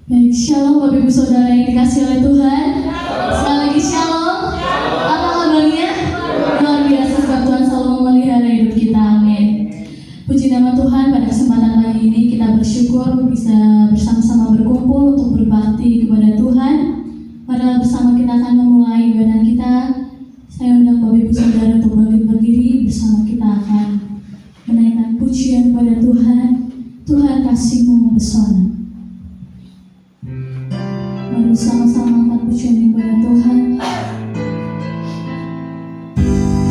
Baik, shalom Bapak Ibu Saudara yang dikasihi oleh Tuhan. Sekali lagi shalom. Apa kabarnya? Luar biasa sebab Tuhan selalu memelihara hidup kita. Amin. Puji nama Tuhan, pada kesempatan pagi ini kita bersyukur bisa bersama-sama berkumpul untuk berbakti kepada Tuhan. Padahal bersama kita akan memulai ibadah kita. Saya undang Bapak Ibu Saudara untuk berdiri bersama kita akan menaikkan pujian kepada Tuhan. Tuhan kasih-Mu mempesona. Mari sama-sama angkat pujian kepada Tuhan.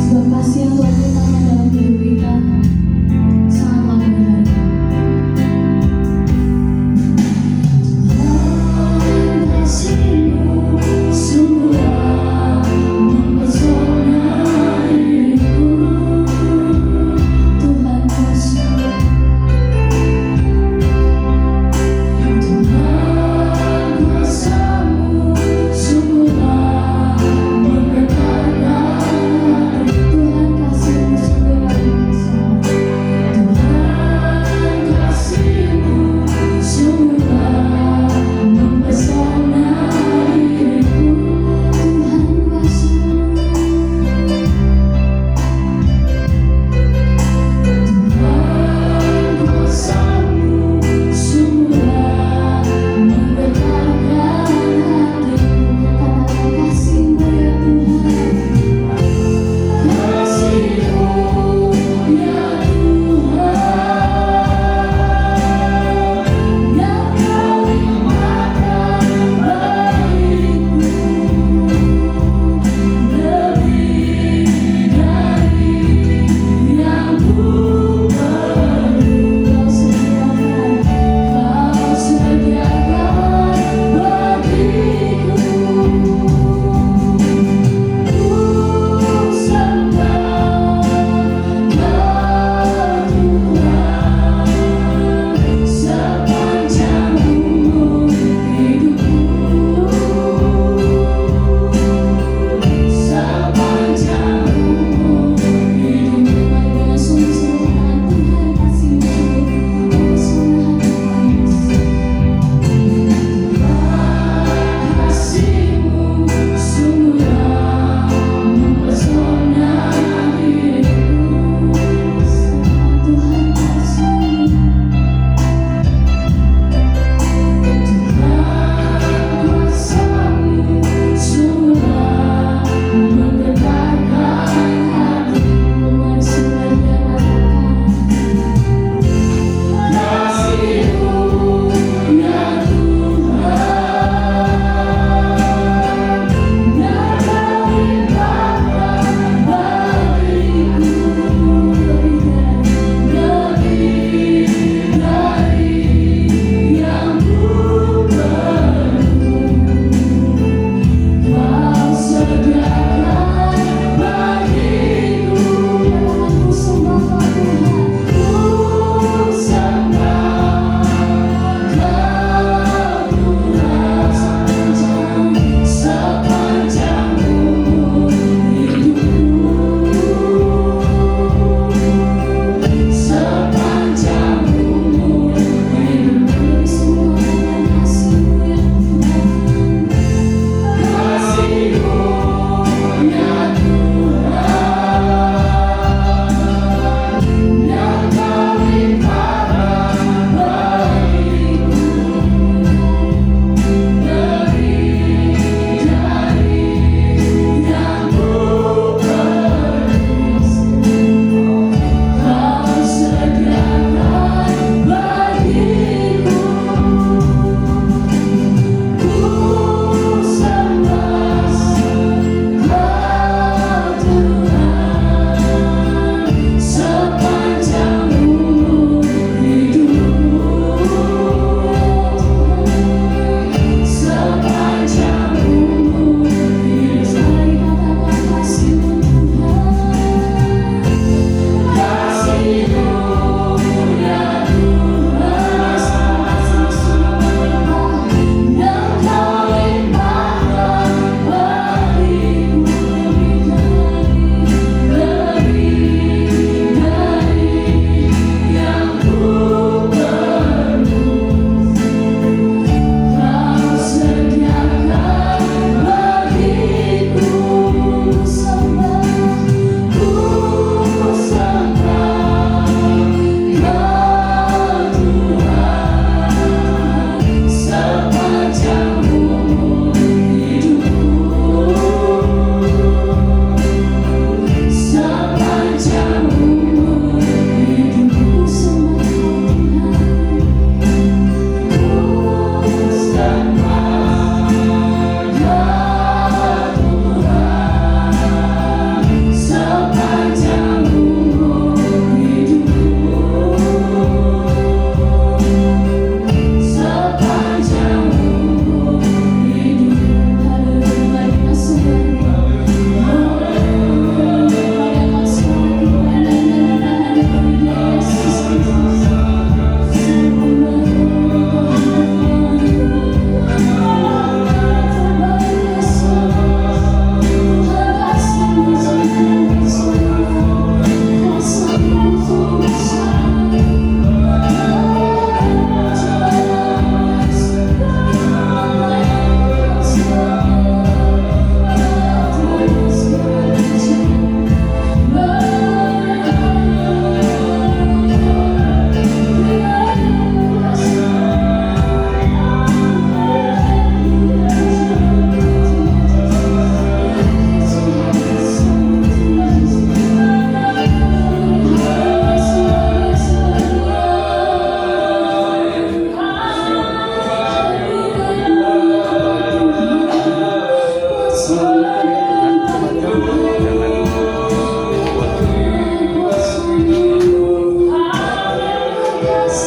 Sebab kasih yang Tuhan berikan dalam hidup kita sangatlah berharga. Tuhan kasih-Mu sungguh mempesona hidupku. Tuhan kasih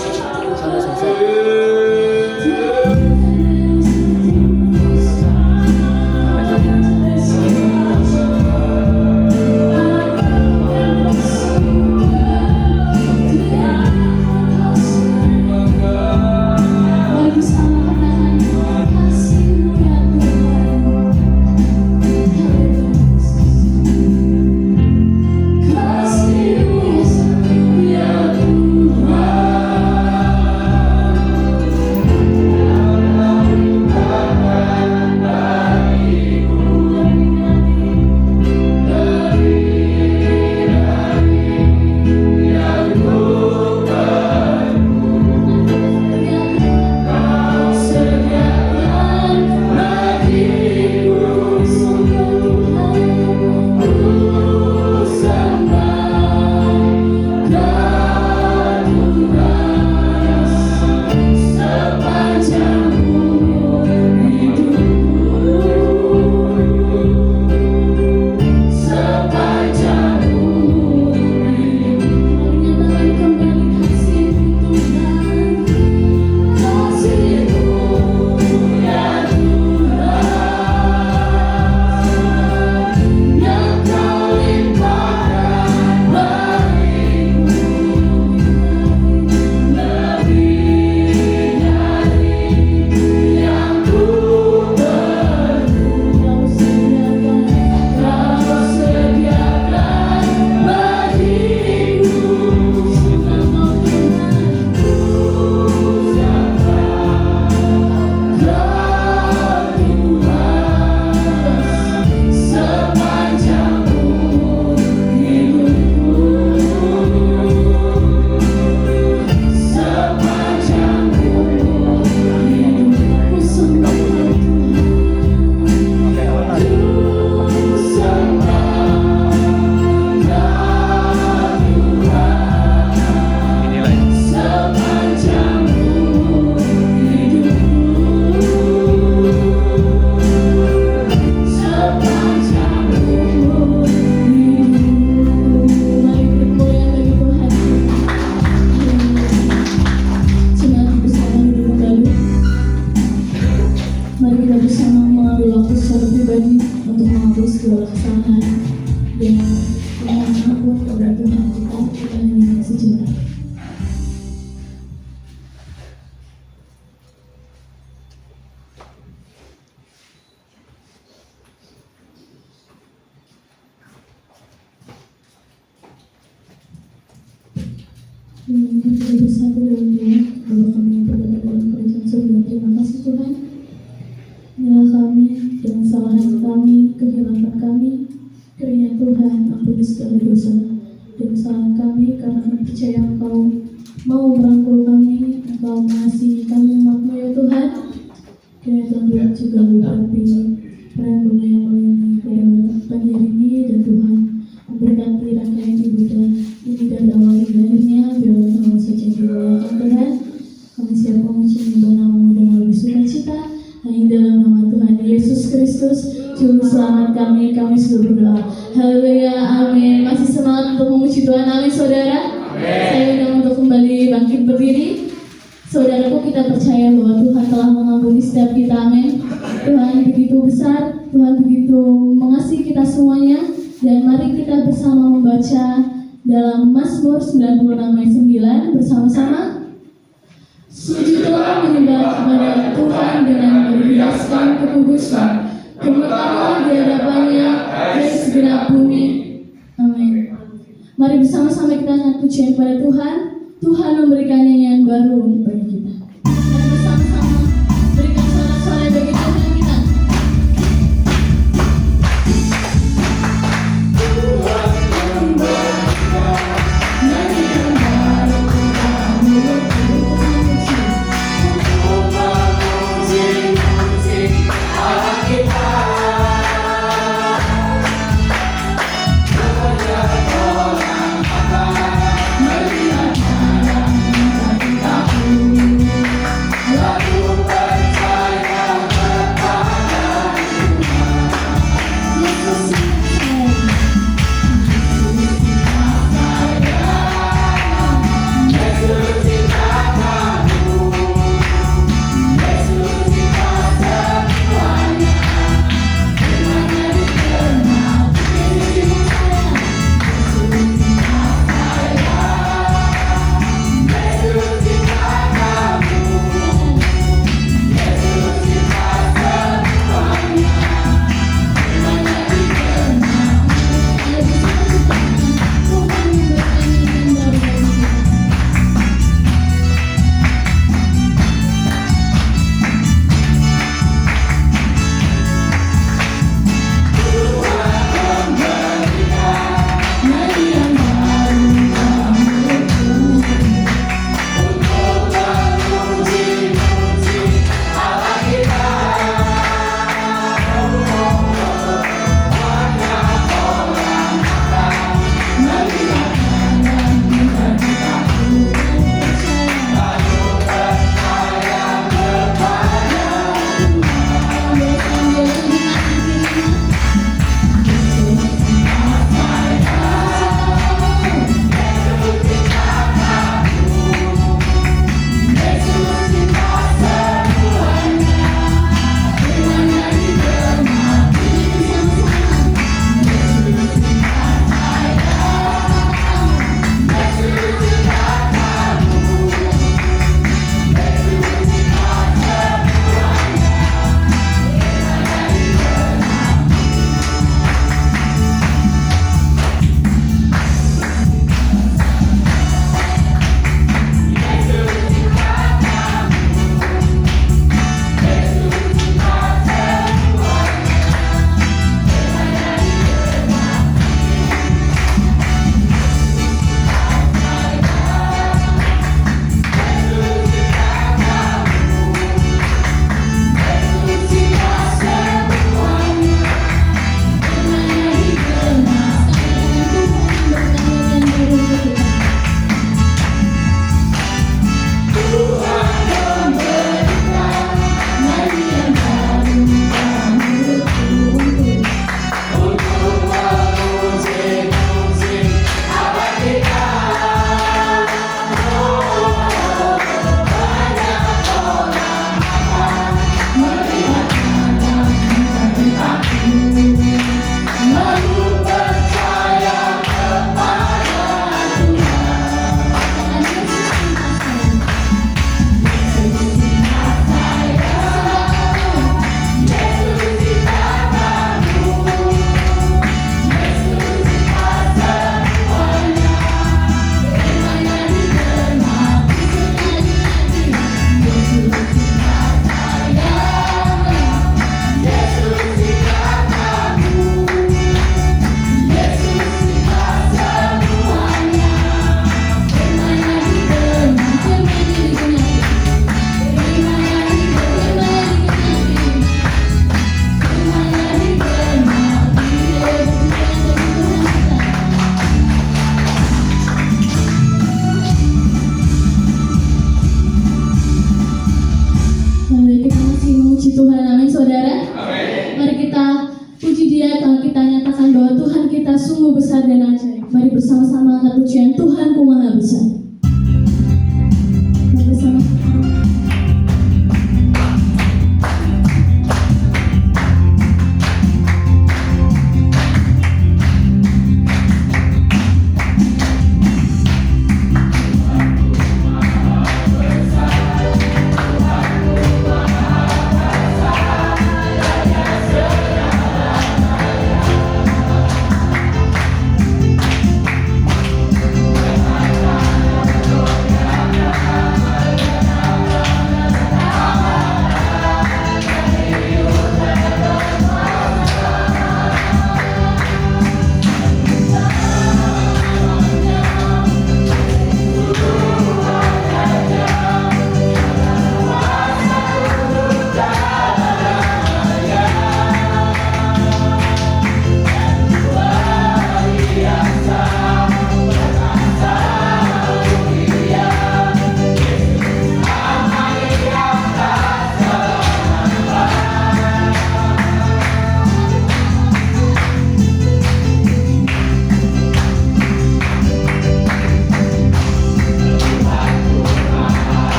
sampai selesai. Mari bersama katakan kasih-Mu ya Tuhan. Kasih-Mu ya segala kesalahan dan mohon ampun kepada Tuhan kita hanya sejenak. Mungkin kita bersatu dalam doa bahwa kami yang berada dalam kerajaan surga. Terima kasih Tuhan. Inilah kami dengan kesalahan kami, kehilangan kami. Kiranya Tuhan ampuni segala dosa dan kesalahan kami, karena kami percaya Engkau mau merangkul kami, Engkau mengasihi kami umat-Mu ya Tuhan. Kiranya Tuhan juga memberkati perangkulnya yang melayani pada pagi hari ini, dan Tuhan memberkati rangkaian ibadah ini dari awal hingga akhirnya. Biarlah Allah saja yang dimuliakan Tuhan. Kami siap memuji menyembah nama-Mu dengan lebih sukacita hanya dalam nama Tuhan Yesus Kristus Juru Selamat kami sudah berdoa. Haleluya, amin. Masih semangat untuk memuji Tuhan, amin saudara. Saya undang untuk kembali bangkit berdiri. Saudaraku, kita percaya bahwa Tuhan telah mengampuni setiap kita, amin. Tuhan begitu besar, Tuhan begitu mengasihi kita semuanya. Dan mari kita bersama membaca dalam Mazmur 96 ayat 9 bersama-sama. Sujudlah menyembah kepada Tuhan dengan berhiaskan kekudusan, gemetarlah di hadapannya dari segenap bumi. Amin. Mari bersama-sama kita nyanyi pujian kepada Tuhan. Tuhan memberikan nyanyian baru bagi kita. Mari bersama-sama berikan sorak-sorai bagi Tuhan kita. Thank you.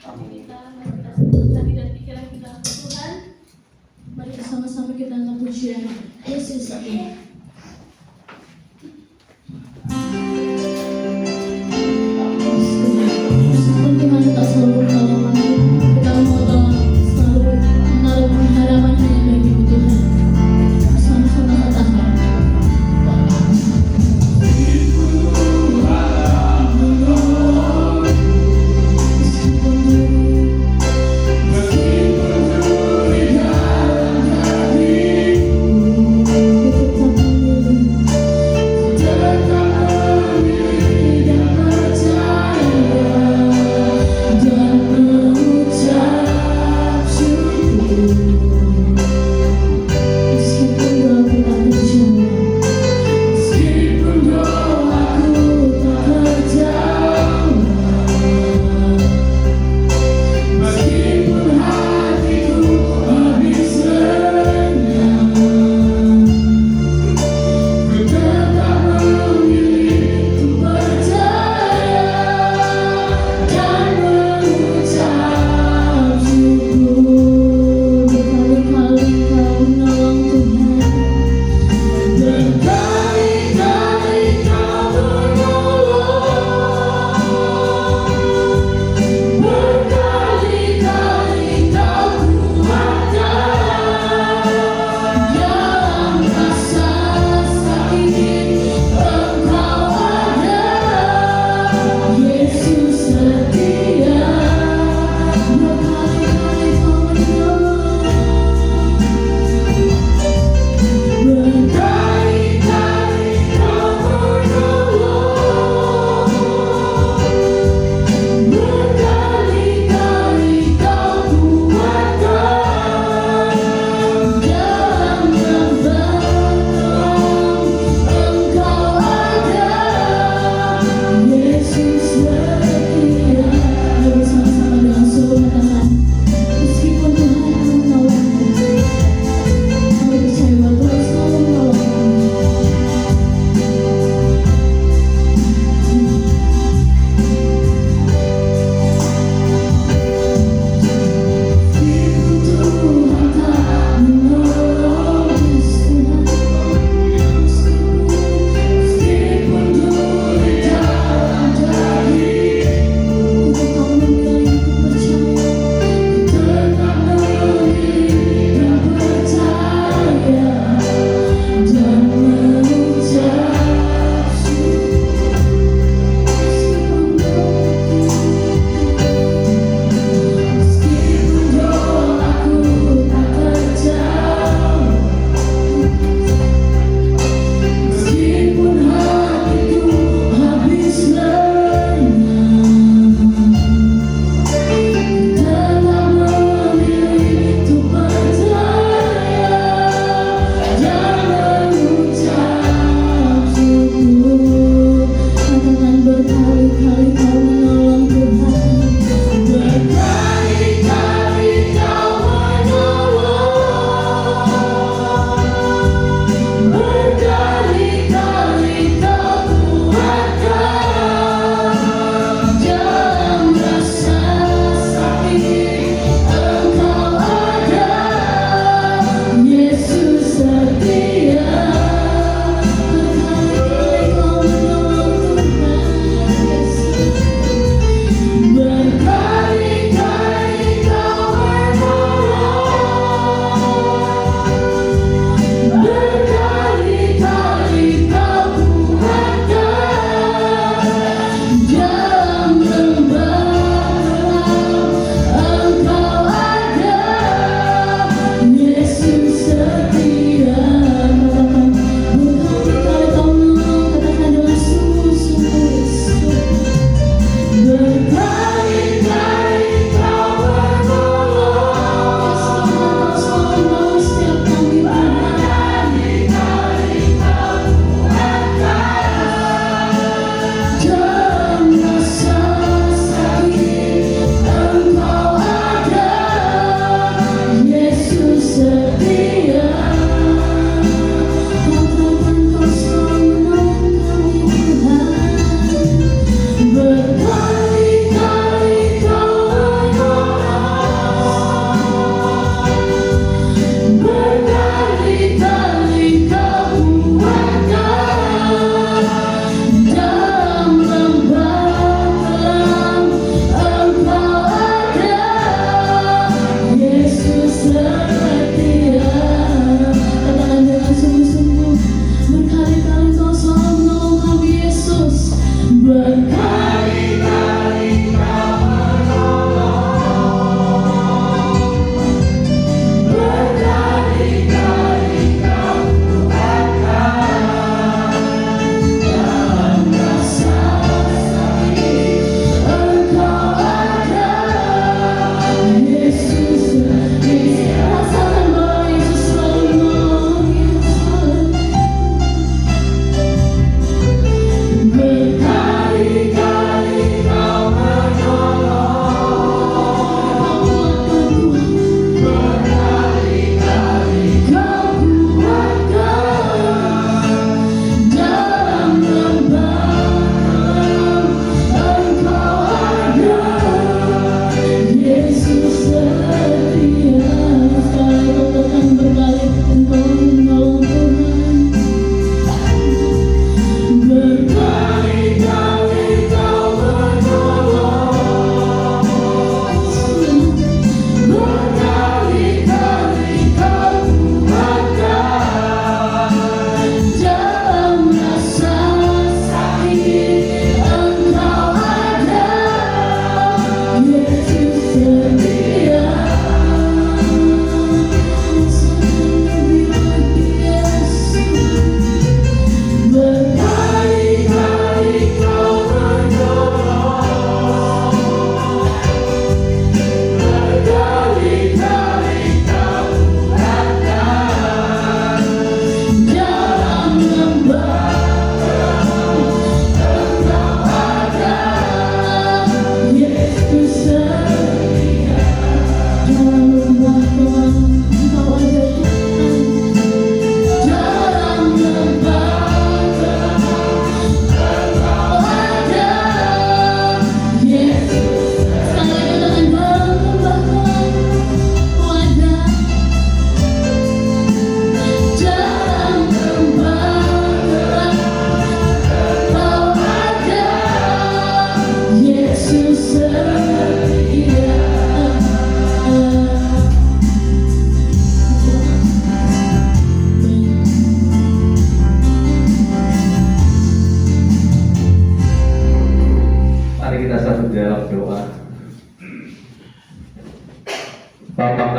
Kita memperkasihkan hati dan pikiran kita ke Tuhan. Mari bersama-sama kita angkat pujian Yesus. Meskipun Tuhan tak selalu menolong kami, kita mau selalu menaruh harapan hanya bagi Tuhan. Sama-sama katakan. Tetap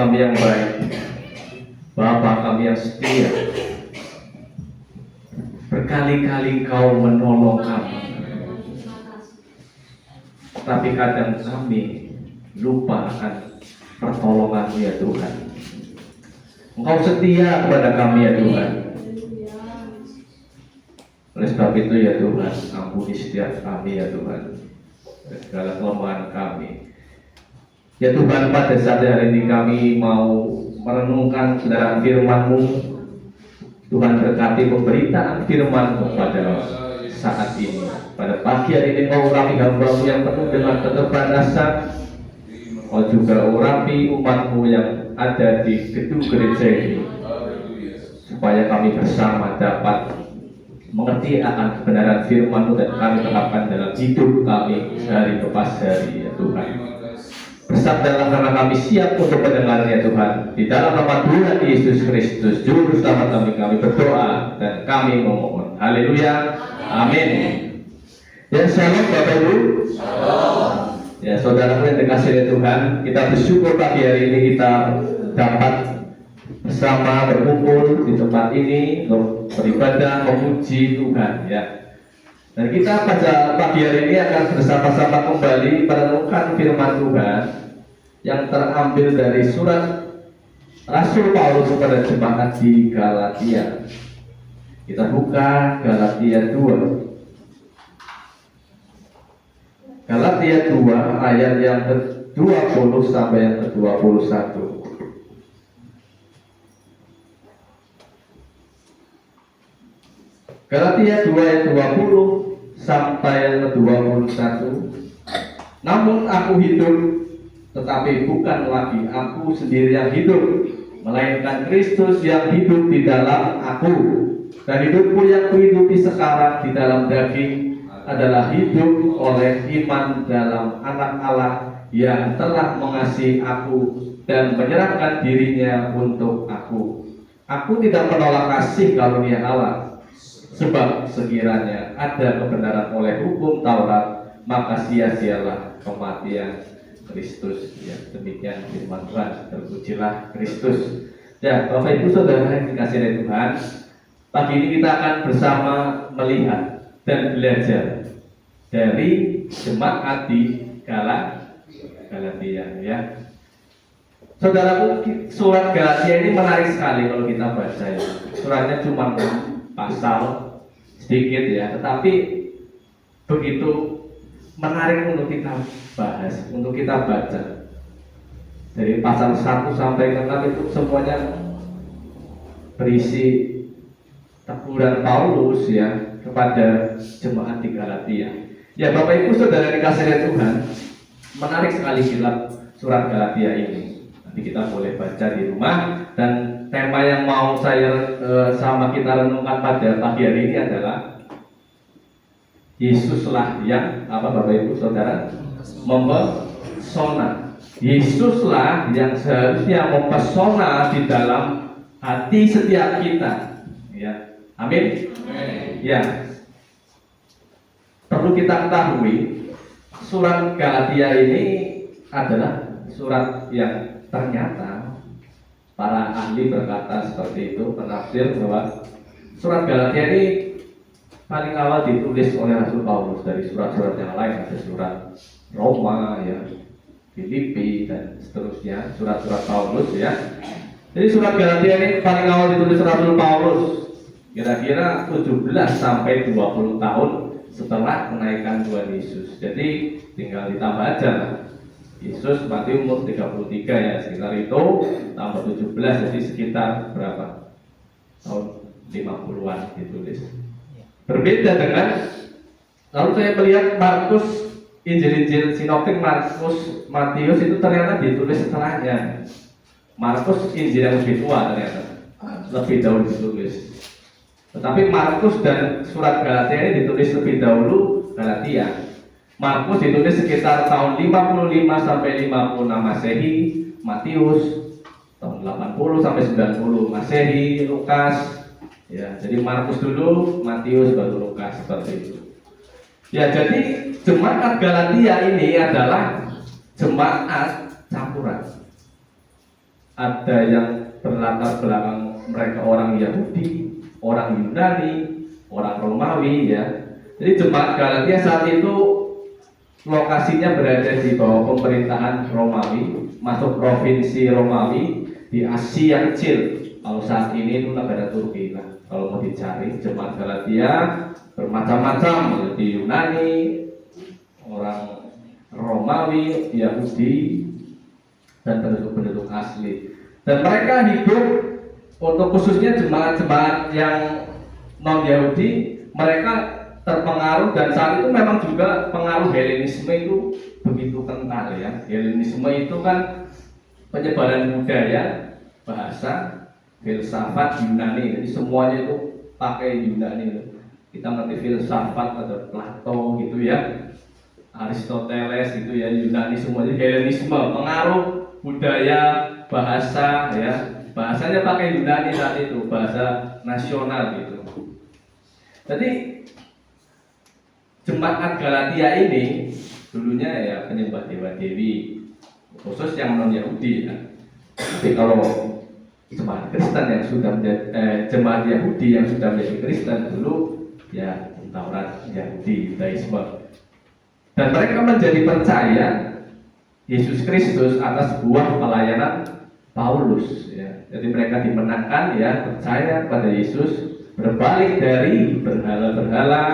kami yang baik, Bapa kami yang setia. Berkali-kali Kau menolong kami, tapi kadang kami lupa akan pertolongan-Mu ya Tuhan. Engkau setia kepada kami ya Tuhan. Oleh sebab itu ya Tuhan, ampuni setiap kami ya Tuhan, segala kelemahan kami. Ya Tuhan, pada saat hari ini kami mau merenungkan kebenaran firman-Mu. Tuhan, berkati pemberitaan firman-Mu pada saat ini. Pada pagi hari ini Kau urapi hamba-Mu yang penuh dengan keterbatasan. Kau juga urapi umat-Mu yang ada di gedung gereja ini, supaya kami bersama dapat mengerti akan kebenaran firman-Mu dan kami terapkan dalam hidup kami sehari lepas hari ya Tuhan. Bersabdalah karena kami siap untuk mendengarnya Tuhan. Di dalam nama Tuhan Yesus Kristus Juru Selamat kami berdoa dan kami memohon. Haleluya. Amin. Ya, shalom Bapak Ibu. Ya, saudaraku yang dikasihi Tuhan, kita bersyukur pagi hari ini kita dapat bersama berkumpul di tempat ini beribadah memuji Tuhan ya. Dan kita pada pagi hari ini akan bersama-sama kembali merenungkan firman Tuhan yang terambil dari surat Rasul Paulus kepada jemaat di Galatia. Kita buka Galatia 2. Galatia 2 ayat yang ke-20 sampai yang ke-21. Galatia 2 ayat 20 sampai yang ke-21. Namun aku hidup, tetapi bukan lagi aku sendiri yang hidup, melainkan Kristus yang hidup di dalam aku. Dan hidupku yang kuhidupi sekarang di dalam daging adalah hidup oleh iman dalam Anak Allah yang telah mengasihi aku dan menyerahkan dirinya untuk aku. Aku tidak menolak kasih karunia Allah, sebab sekiranya ada kebenaran oleh hukum Taurat, maka sia-sialah kematian Kristus. Ya, demikian firman Tuhan. Terpujilah Kristus. Ya, Bapak Ibu Saudara yang dikasihi oleh Tuhan, pagi ini kita akan bersama melihat dan belajar dari jemaat di Galatia ya. Saudaraku, surat Galatia ini menarik sekali kalau kita baca ya. Suratnya cuma 6 pasal sedikit ya, tetapi begitu menarik untuk kita bahas, untuk kita baca. Dari pasal 1 sampai ke 6 itu semuanya berisi teguran Paulus ya kepada jemaat di Galatia. Ya, Bapak Ibu Saudara dikasihi Tuhan, menarik sekali kitab surat Galatia ini. Nanti kita boleh baca di rumah. Dan tema yang mau saya sama kita renungkan pada pagi hari ini adalah Yesuslah yang Bapak Ibu Saudara mempesona. Yesuslah yang seharusnya mempesona di dalam hati setiap kita. Ya, amin. Ya, perlu kita ketahui surat Galatia ini adalah surat yang ternyata para ahli berkata seperti itu, penafsir bahwa surat Galatia ini paling awal ditulis oleh Rasul Paulus. Dari surat-surat yang lain ada surat Roma ya, Filipi dan seterusnya, surat-surat Paulus ya. Jadi surat Galatia ini paling awal ditulis Rasul Paulus kira-kira 17 sampai 20 tahun setelah kenaikan Tuhan Yesus. Jadi tinggal ditambah aja lah. Yesus mati umur 33 ya, sekitar itu tambah 17, jadi sekitar berapa? Tahun 50-an ditulis. Berbeda dengan, lalu saya melihat Markus, Injil-Injil sinoptik Markus, Matius itu ternyata ditulis setelahnya. Markus Injil yang lebih tua ternyata, lebih dahulu ditulis. Tetapi Markus dan surat Galatia ini ditulis lebih dahulu Galatia. Markus ditulis sekitar tahun 55 sampai 56 Masehi, Matius tahun 80 sampai 90 Masehi, Lukas ya. Jadi Markus dulu, Matius baru Lukas, seperti itu. Ya, jadi jemaat Galatia ini adalah jemaat campuran. ada yang berlatar belakang mereka orang Yahudi, orang Yunani, orang Romawi ya. Jadi jemaat Galatia saat itu lokasinya berada di bawah pemerintahan Romawi, masuk provinsi Romawi di Asia Kecil. Kalau saat ini itu negara Turki lah. Kalau mau dicari jemaat Galatia bermacam-macam, di Yunani, orang Romawi, Yahudi, dan penduduk-penduduk asli. Dan mereka hidup, untuk khususnya jemaat-jemaat yang non Yahudi, mereka terpengaruh, dan saat itu memang juga pengaruh Helenisme itu begitu kental ya. Helenisme itu kan penyebaran budaya, bahasa, filsafat Yunani. Jadi semuanya itu pakai Yunani. Kita ngerti filsafat atau Plato gitu ya, Aristoteles gitu ya, Yunani semuanya. Helenisme, pengaruh budaya, bahasa ya. Bahasanya pakai Yunani saat itu, bahasa nasional gitu. Jadi jemaat Galatia ini dulunya ya penyembah dewa dewi, khusus yang non Yahudi ya. Tapi kalau jemaat Kristen yang sudah menjadi jemaat Yahudi yang sudah menjadi Kristen dulu ya Taurat Yahudi, Yudaisme, dan mereka menjadi percaya Yesus Kristus atas buah pelayanan Paulus ya. Jadi mereka dimenangkan ya, percaya pada Yesus, berbalik dari berhala-berhala,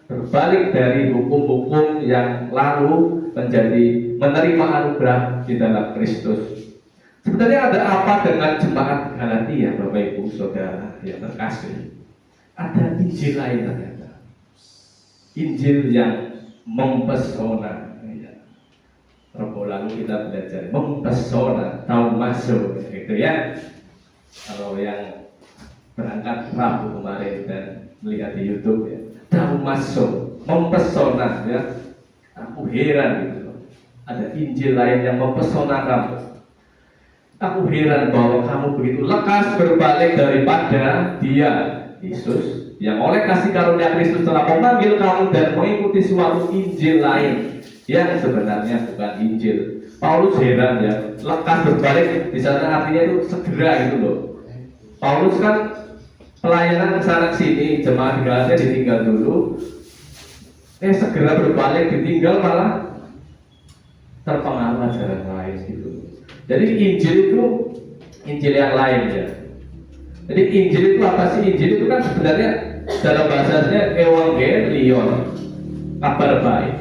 berbalik dari hukum-hukum yang lalu, menjadi menerima anugerah di dalam Kristus. Sebenarnya ada apa dengan jemaat Galatia, Bapak Ibu Saudara yang terkasih? Ada Injil lain ternyata. Injil yang mempesona. Rabu lalu kita belajar mempesona, tahu masuk, gitu ya. Kalau yang berangkat Rabu kemarin dan melihat di YouTube ya, tahu masuk, mempesona ya. Aku heran gitu. Ada Injil lain yang mempesona kamu. Aku heran bahwa kamu begitu lekas berbalik daripada Dia, Yesus, yang oleh kasih karunia Kristus telah memanggil kamu dan mengikuti suatu Injil lain yang sebenarnya bukan Injil. Paulus heran ya, lekas berbalik di sana artinya itu segera gitu loh. Paulus kan pelayanan kesana sini, jemaat di Galatia ditinggal dulu, segera berbalik, ditinggal malah terpengaruh ajaran lain gitu. Jadi Injil itu Injil yang lain ya. Jadi Injil itu apa sih? Injil itu kan sebenarnya dalam bahasanya Evangelion, kabar baik,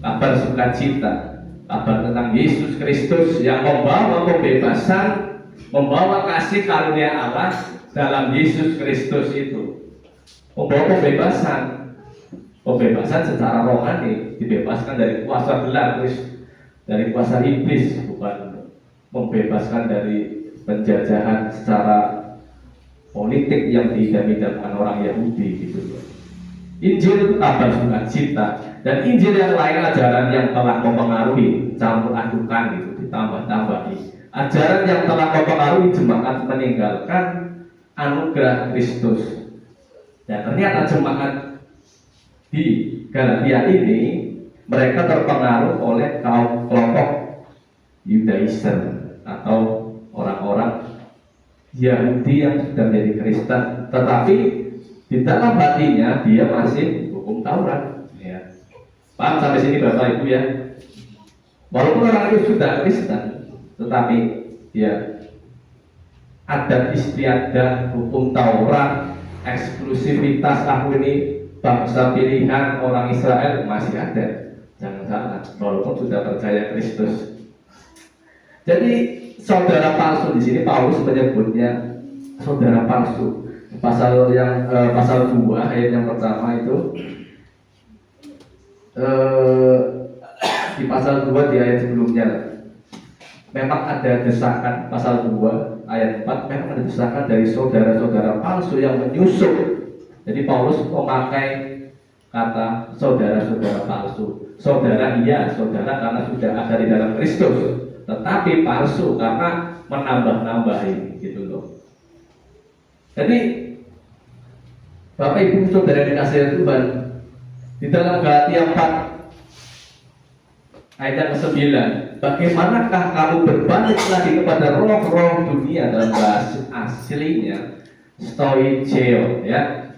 kabar sukacita, kabar tentang Yesus Kristus yang membawa pembebasan, membawa kasih karunia Allah dalam Yesus Kristus itu. Membawa pembebasan secara rohani, dibebaskan dari kuasa gelap, dari kuasa iblis, bukan membebaskan dari penjajahan secara politik yang diidam-idamkan orang Yahudi gitu. Injil itu kabar sukacita, dan Injil yang lain ajaran yang telah mempengaruhi, campur adukan gitu, ditambah-tambahi. Ajaran yang telah mempengaruhi jemaat meninggalkan anugerah Kristus. Dan ternyata jemaat di Galatia ini mereka terpengaruh oleh kelompok Yudaisme atau orang-orang Yahudi yang sudah menjadi Kristen, tetapi di dalam hatinya dia masih hukum Taurat. Ya. Paham sampai sini Bapak Ibu ya? Walaupun orang itu sudah Kristen, tetapi ya adat istiadat, hukum Taurat, eksklusivitas aku ini bangsa pilihan orang Israel masih ada. Jangan salah, walaupun sudah percaya Kristus. Jadi saudara palsu di sini Paulus menyebutnya saudara palsu. Pasal 2 ayat yang pertama itu di pasal 2 di ayat sebelumnya memang ada desakan. Pasal 2 ayat 4 memang ada desakan dari saudara-saudara palsu yang menyusup. Jadi Paulus memakai kata saudara-saudara palsu. Saudara iya, saudara karena sudah ada di dalam Kristus, tetapi palsu karena menambah-nambahi gitu loh. Jadi Bapak Ibu Saudara dikasihi Tuhan, di dalam Galatia 4 ayat yang ke-9 bagaimanakah kamu berbalik lagi kepada roh-roh dunia, dalam bahasa aslinya stoicheo ya.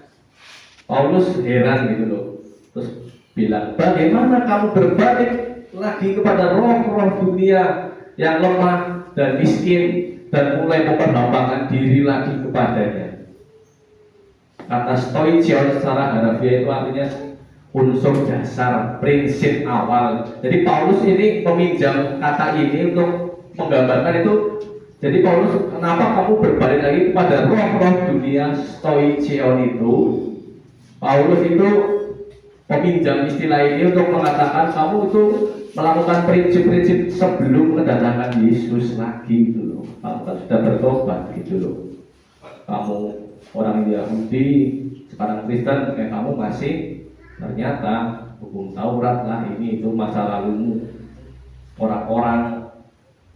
Paulus heran gitu loh, terus bilang, bagaimana kamu berbalik lagi kepada roh-roh dunia yang lemah dan miskin dan mulai memperhambangkan diri lagi kepadanya. Kata stoicheo secara harafiah itu artinya unsur dasar, prinsip awal. Jadi Paulus ini meminjam kata ini untuk menggambarkan itu. Jadi Paulus, kenapa kamu berbalik lagi kepada roh-roh dunia, stoicheo itu? Paulus itu meminjam istilah ini untuk mengatakan kamu itu melakukan prinsip-prinsip sebelum kedatangan Yesus lagi gitu loh. Kamu kan sudah bertobat gitu loh. Kamu orang Yahudi, sekarang Kristen, kamu masih ternyata hukum Taurat lah, ini itu masa lalumu. Orang-orang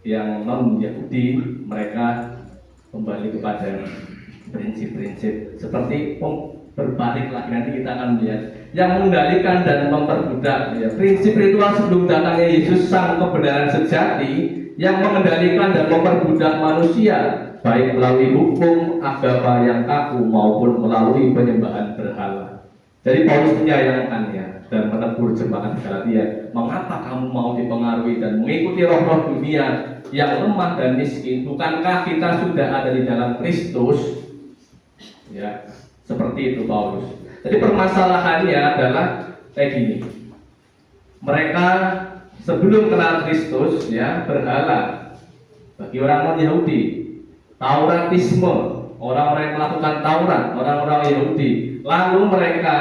yang non-Yahudi, mereka kembali kepada prinsip-prinsip seperti berbalik lagi. Nanti kita akan melihat yang mengendalikan dan memperbudak ya. Prinsip ritual sebelum datangnya Yesus sang kebenaran sejati yang mengendalikan dan memperbudak manusia, baik melalui hukum agama yang kaku maupun melalui penyembahan berhala. Jadi Paulus menyayangkannya dan menegur jemaat Galatia, mengapa kamu mau dipengaruhi dan mengikuti roh-roh dunia yang lemah dan miskin? Bukankah kita sudah ada di dalam Kristus? Ya, seperti itu Paulus. Jadi permasalahannya adalah kayak gini. Mereka sebelum kenal Kristus ya berhala. Bagi orang non-Yahudi, Tauratisme, orang-orang yang melakukan Taurat, orang-orang Yahudi. Lalu mereka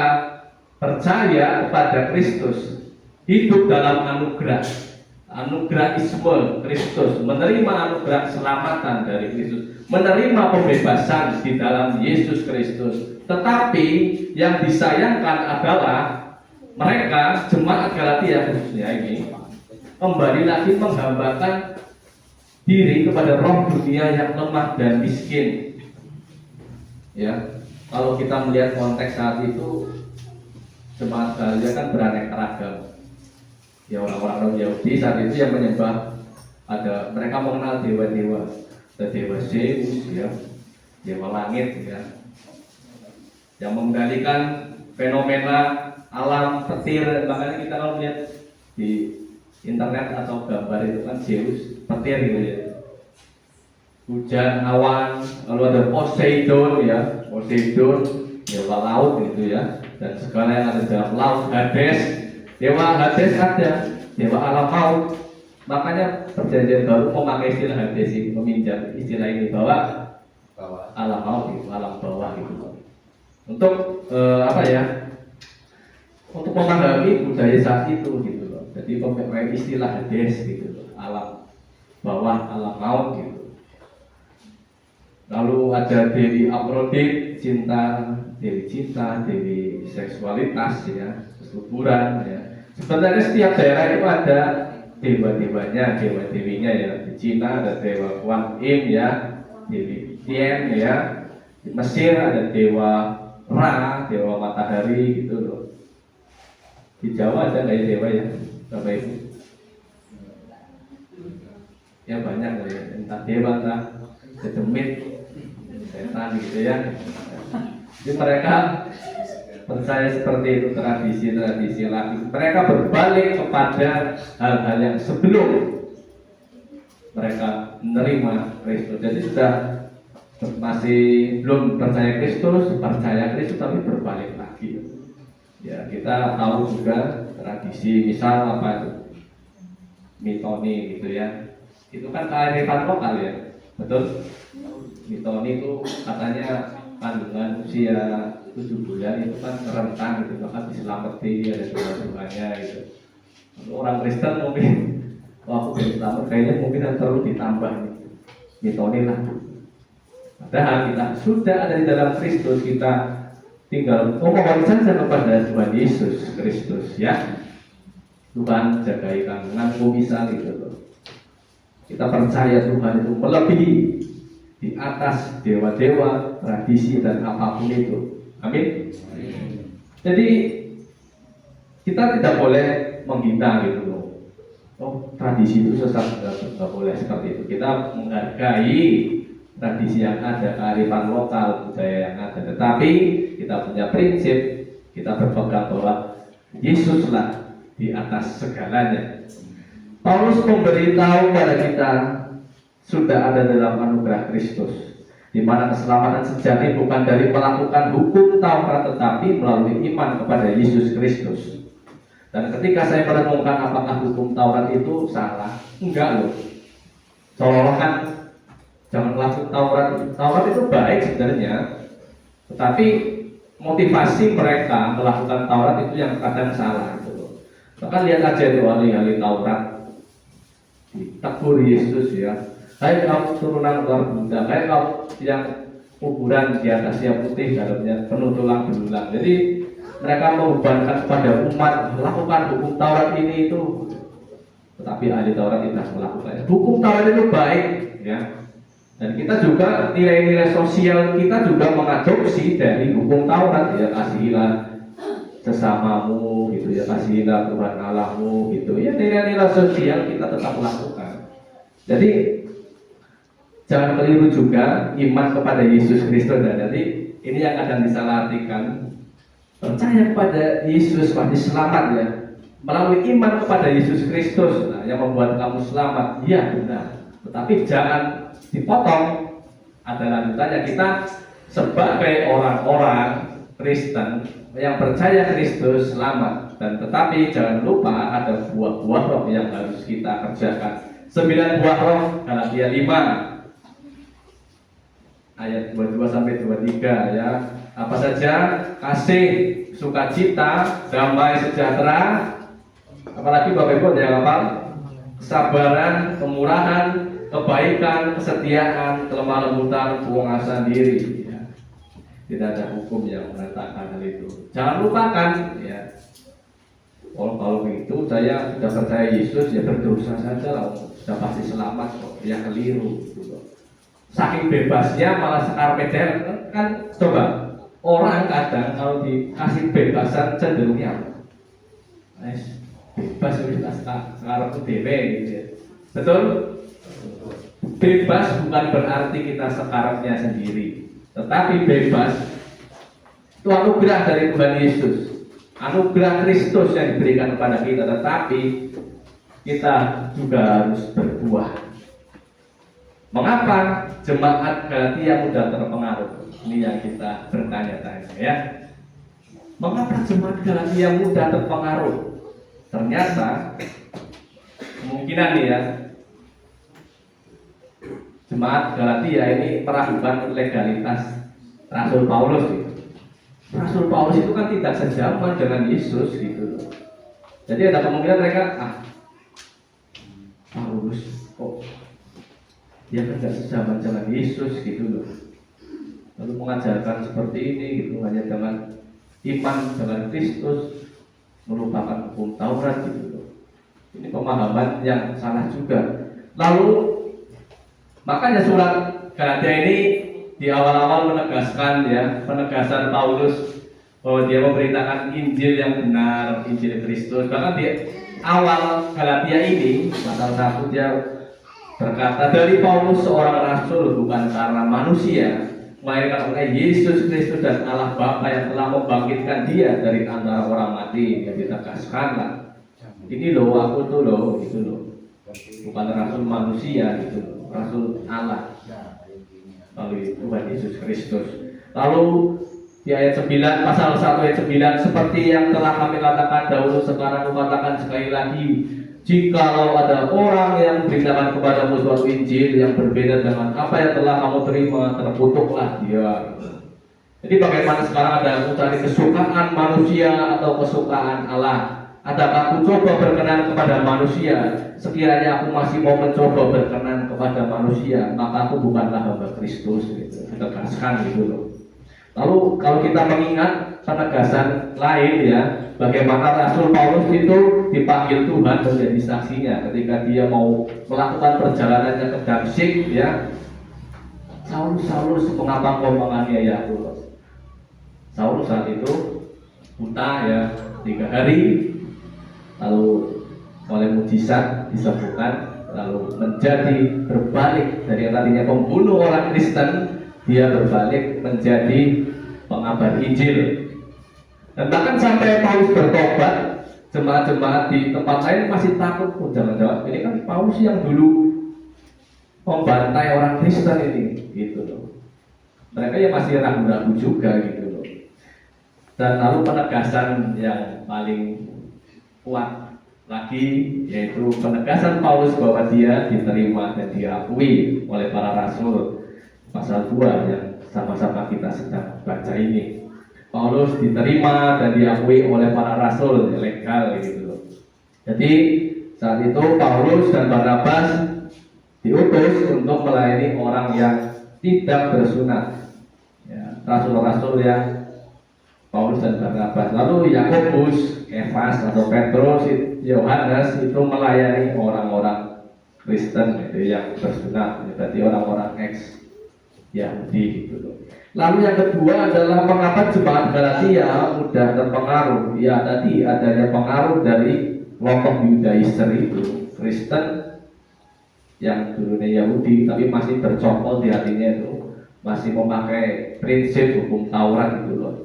percaya kepada Kristus, hidup dalam anugerah, anugerah-isme Kristus, menerima anugerah keselamatan dari Kristus, menerima pembebasan di dalam Yesus Kristus. Tetapi yang disayangkan adalah mereka, jemaat Galatia khususnya ini, kembali lagi menghambakan diri kepada roh dunia yang lemah dan miskin. Ya, kalau kita melihat konteks saat itu, jemaat Galatia kan beraneka ragam. Ya, orang-orang Yahudi saat itu yang menyembah, ada mereka mengenal dewa-dewa, ada dewa Zeus, ya, dewa langit, ya, yang mengendalikan fenomena alam petir. Makanya kita kalau lihat di internet atau gambar itu kan Zeus petir gitu ya, hujan, awan. Lalu ada Poseidon ya, Poseidon dewa laut gitu ya, dan segala yang ada dalam laut. Hades, dewa Hades ada, dewa alam maut. Makanya perjanjian baru memakai istilah Hades ini, meminjam istilah ini bahwa alam maut itu, alam bawah gitu. Untuk apa ya? Untuk memahami budaya saat itu gitu loh. Jadi memakai istilah Hades gitu loh, alam bawah, alam maut gitu. Lalu ada Dewi Afrodit, Dewi cinta, Dewi seksualitas ya, kesuburan ya. Sebenarnya setiap daerah itu ada dewa-dewanya, dewa-dewinya ya. Di Cina ada dewa Kuan Yin ya, Dewi Tien ya. Di Mesir ada dewa Ra, dewa matahari gitu loh. Di Jawa ada nggak dewa ya, Bapak Ibu? Ya banyak lah ya, entah dewa, entah sedemit, setan gitu ya. Jadi mereka percaya seperti itu, tradisi-tradisi lagi. Mereka berbalik kepada hal-hal yang sebelum mereka menerima Kristus. Jadi sudah masih belum percaya Kristus, percaya Kristus tapi berbalik lagi. Ya, kita tahu juga tradisi, misal apa itu, mitoni gitu ya. Itu kan kearifan lokal ya, betul? Mitoni itu katanya kandungan usia 7 bulan itu kan rentan gitu, bahkan diselamati, ada doa-doanya gitu. Orang Kristen mungkin, aku belum kayaknya mungkin perlu ditambah gitu. Mitoni lah. Padahal kita sudah ada di dalam Kristus, kita tinggal memohon saja kepada Tuhan Yesus Kristus ya. Tuhan jagai kandunganku misal gitu loh. Kita percaya Tuhan itu melebihi di atas dewa-dewa, tradisi dan apapun itu. Amin. Jadi kita tidak boleh menghina gitu loh. oh tradisi itu sesat, nggak boleh seperti itu. Kita menghargai tradisi yang ada, kearifan lokal, budaya yang ada. Tetapi kita punya prinsip, kita berpegang bahwa Yesuslah di atas segalanya. Paulus memberitahu pada kita sudah ada dalam anugerah Kristus, di mana keselamatan sejati bukan dari melakukan hukum Taurat, tetapi melalui iman kepada Yesus Kristus. Dan ketika saya merenungkan apakah hukum Taurat itu salah, enggak loh. Seolah kan jangan melakukan Taurat. Taurat itu baik sebenarnya, tetapi motivasi mereka melakukan Taurat itu yang kadang salah. Gitu. Bahkan lihat aja itu ahli-ahli Taurat ditegur Yesus ya. Hai kamu turunan ular Buddha, hai kamu yang kuburan di atas yang putih dalamnya penuh tulang belulang. Jadi mereka membebankan kepada umat melakukan hukum Taurat ini itu, tetapi ahli Taurat tidak melakukannya. Hukum Taurat itu baik ya. Dan kita juga nilai-nilai sosial kita juga mengadopsi dari hukum Taurat ya, kasihilah sesamamu gitu ya, kasihilah Tuhan Allahmu gitu ya, nilai-nilai sosial kita tetap lakukan. Jadi jangan keliru juga iman kepada Yesus Kristus. Dan jadi ini yang kadang disalahartikan, percaya kepada Yesus pasti selamat ya, melalui iman kepada Yesus Kristus yang membuat kamu selamat. Iya benar, tetapi jangan dipotong. Ada lanjutannya, kita sebagai orang-orang Kristen yang percaya Kristus selamat, dan tetapi jangan lupa ada buah-buah roh yang harus kita kerjakan. 9 buah roh Galatia 5 ayat 22 sampai 23 ya. Apa saja? Kasih, sukacita, damai sejahtera, apalagi Bapak Ibu ada apa? Kesabaran, kemurahan, kebaikan, kesetiaan, kelemah lembutan, penguasaan diri ya. Tidak ada hukum yang menentangkan hal itu. Jangan lupakan ya. Kalau begitu saya sudah percaya Yesus ya, berdosa saja lah, sudah pasti selamat kok. Ya keliru gitu. Saking bebasnya malah sekar pedel kan. Coba orang kadang kalau dikasih bebasan cenderungnya bebas sudah sekarang itu dewe gitu ya. Betul? Bebas bukan berarti kita sekarangnya sendiri, tetapi bebas itu anugerah dari Tuhan Yesus, anugerah Kristus yang diberikan kepada kita. Tetapi kita juga harus berbuah. Mengapa jemaat Galatia mudah terpengaruh? Ini yang kita bertanya-tanya ya. Mengapa jemaat Galatia mudah terpengaruh? Ternyata kemungkinan nih ya, jemaat Galatia ini meragukan legalitas Rasul Paulus gitu. Rasul Paulus itu kan tidak sejaman dengan Yesus gitu. Jadi ada kemungkinan mereka Paulus kok dia kan tidak sejaman dengan Yesus gitu loh, lalu mengajarkan seperti ini gitu, hanya dengan iman dengan Kristus, melupakan hukum Taurat gitu loh. Ini pemahaman yang salah juga. Lalu makanya surat Galatia ini di awal-awal menegaskan ya, penegasan Paulus bahwa dia memberitakan Injil yang benar, Injil Kristus. Bahkan di awal Galatia ini pasal 1 dia berkata, dari Paulus seorang rasul bukan karena manusia, melainkan oleh Yesus Kristus dan Allah Bapa yang telah membangkitkan dia dari antara orang mati. Yang ditegaskanlah, ini loh aku tuh loh, itu loh, bukan rasul manusia gitu loh, rasul Allah melalui Tuhan Yesus Kristus. Lalu di ayat 9, pasal 1 ayat 9, seperti yang telah kami katakan dahulu, sekarang kukatakan sekali lagi, jikalau ada orang yang memberitakan kepadamu suatu Injil yang berbeda dengan apa yang telah kamu terima, terkutuklah dia. Jadi bagaimana sekarang ada mencari kesukaan manusia atau kesukaan Allah? Adakah aku coba berkenan kepada manusia? Sekiranya aku masih mau mencoba berkenan kepada manusia, maka aku bukanlah hamba Kristus gitu. Tegaskan gitu loh. Lalu kalau kita mengingat penegasan lain ya, bagaimana Rasul Paulus itu dipanggil Tuhan menjadi saksinya ketika dia mau melakukan perjalanannya ke Damsyik ya. Saulus, mengapa kau menganiaya aku? Saulus saat itu buta ya 3 hari, lalu oleh mujizat disembuhkan, lalu menjadi berbalik dari yang tadinya pembunuh orang Kristen, dia berbalik menjadi pengabar Injil. Dan bahkan sampai Paulus bertobat, jemaat-jemaat di tempat lain masih takut, oh jangan-jangan ini kan Paulus yang dulu membantai orang Kristen ini, gitu loh. Mereka ya masih ragu-ragu juga, gitu loh. Dan lalu penegasan yang paling kuat lagi, yaitu penegasan Paulus bahwa dia diterima dan diakui oleh para rasul, pasal 2 yang sama-sama kita sedang baca ini. Paulus diterima dan diakui oleh para rasul, legal, gitu loh. Jadi saat itu Paulus dan Barnabas diutus untuk melayani orang yang tidak bersunat, ya, rasul-rasul yang Paulus dan Barnabas. Lalu Yakobus, Kefas atau Petrus, Yohanes itu melayani orang-orang Kristen itu yang bersunat, berarti orang-orang ex Yahudi gitu loh. Lalu yang kedua adalah mengapa jemaat Galatia mudah terpengaruh. Ya tadi adanya pengaruh dari kelompok Yudaister itu, Kristen yang dulunya Yahudi tapi masih bercokol di hatinya itu, masih memakai prinsip hukum Taurat gitu loh.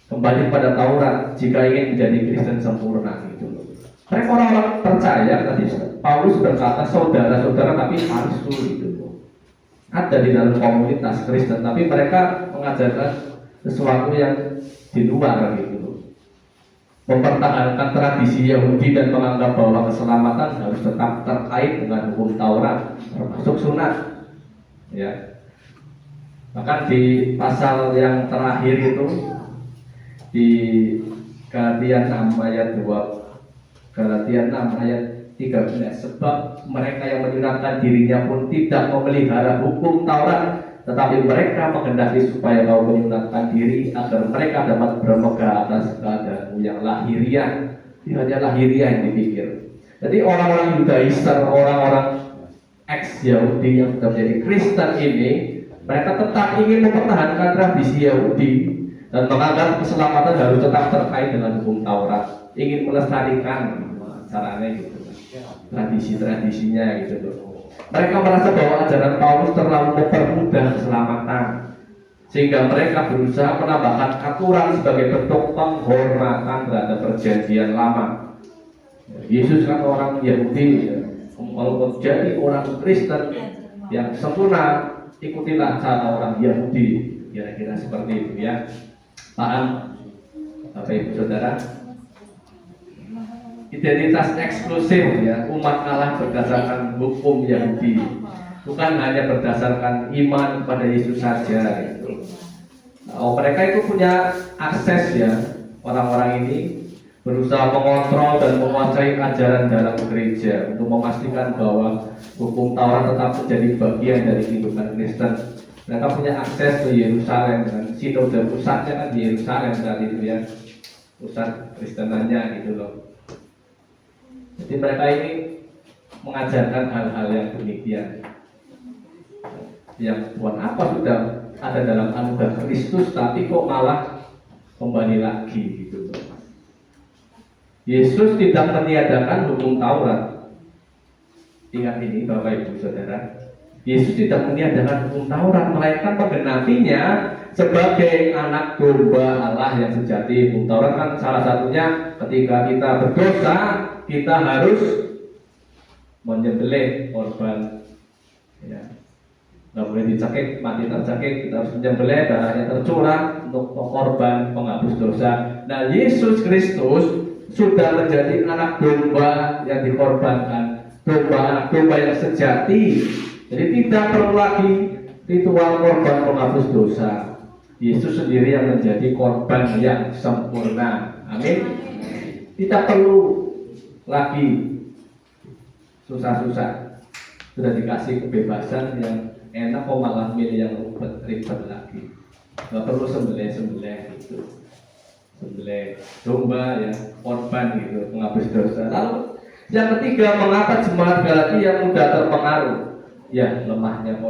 Kembali pada Taurat jika ingin menjadi Kristen sempurna gitu loh. Mereka orang-orang percaya, tadi Paulus berkata saudara-saudara tapi palsu gitu loh. Ada di dalam komunitas Kristen tapi mereka mengajarkan sesuatu yang di luar gitu loh. Mempertahankan tradisi Yahudi dan menganggap bahwa keselamatan harus tetap terkait dengan hukum Taurat, termasuk sunat. Ya. Bahkan di pasal yang terakhir itu di Galatia 6 ayat 2, Galatia 6 ayat 13, sebab mereka yang menyunatkan dirinya pun tidak memelihara hukum Taurat, tetapi mereka menghendaki supaya kau menyunatkan diri agar mereka dapat bermegah atas keadaanmu yang lahiriah. Tidak hanya lahiriah yang dipikir. Jadi orang-orang Yudaister, orang-orang ex-Yahudi yang sudah menjadi Kristen ini, mereka tetap ingin mempertahankan tradisi Yahudi dan menganggap keselamatan harus tetap terkait dengan hukum Taurat, ingin melestarikan caranya gitu, tradisi-tradisinya gitu loh. Mereka merasa bahwa ajaran Paulus terlalu mempermudah keselamatan, sehingga mereka berusaha menambahkan aturan sebagai bentuk penghormatan terhadap perjanjian lama. Yesus kan orang Yahudi, ya. Kalau menjadi orang Kristen yang sempurna, ikutilah cara orang Yahudi, kira-kira seperti itu ya. Paham, Bapak Ibu Saudara? Identitas eksklusif ya umat Allah berdasarkan hukum Yahudi, bukan hanya berdasarkan iman kepada Yesus saja gitu. Nah, mereka itu punya akses ya, orang-orang ini berusaha mengontrol dan menguasai ajaran dalam gereja untuk memastikan bahwa hukum Taurat tetap menjadi bagian dari kehidupan Kristen. Mereka punya akses ke Yerusalem dan sinode pusatnya kan di Yerusalem saat itu ya, pusat Kristenannya gitu loh. Jadi mereka ini mengajarkan hal-hal yang demikian. Yang buat apa sudah ada dalam anugerah Kristus, tapi kok malah kembali lagi gitu loh. Yesus tidak meniadakan hukum Taurat. Ingat ini Bapak Ibu Saudara. Yesus tidak meniadakan hukum Taurat, melainkan menggenapinya sebagai anak domba Allah yang sejati. Hukum Taurat kan salah satunya ketika kita berdosa, kita harus menyembelih korban, ya. Nggak boleh dicekik, mati tercekik, kita harus menyembelih, darahnya tercurah untuk korban penghapus dosa. Nah, Yesus Kristus sudah menjadi anak domba yang dikorbankan, anak domba yang sejati. Jadi tidak perlu lagi ritual korban penghapus dosa. Yesus sendiri yang menjadi korban yang sempurna. Amin. Tidak perlu lagi susah-susah, sudah dikasih kebebasan yang enak, kok malah milih yang ribet lagi. Nggak perlu sembelih gitu, sembelih domba ya, korban gitu, penghapus dosa. Lalu yang ketiga, mengapa jemaat Galatia mudah terpengaruh? Ya, lemahnya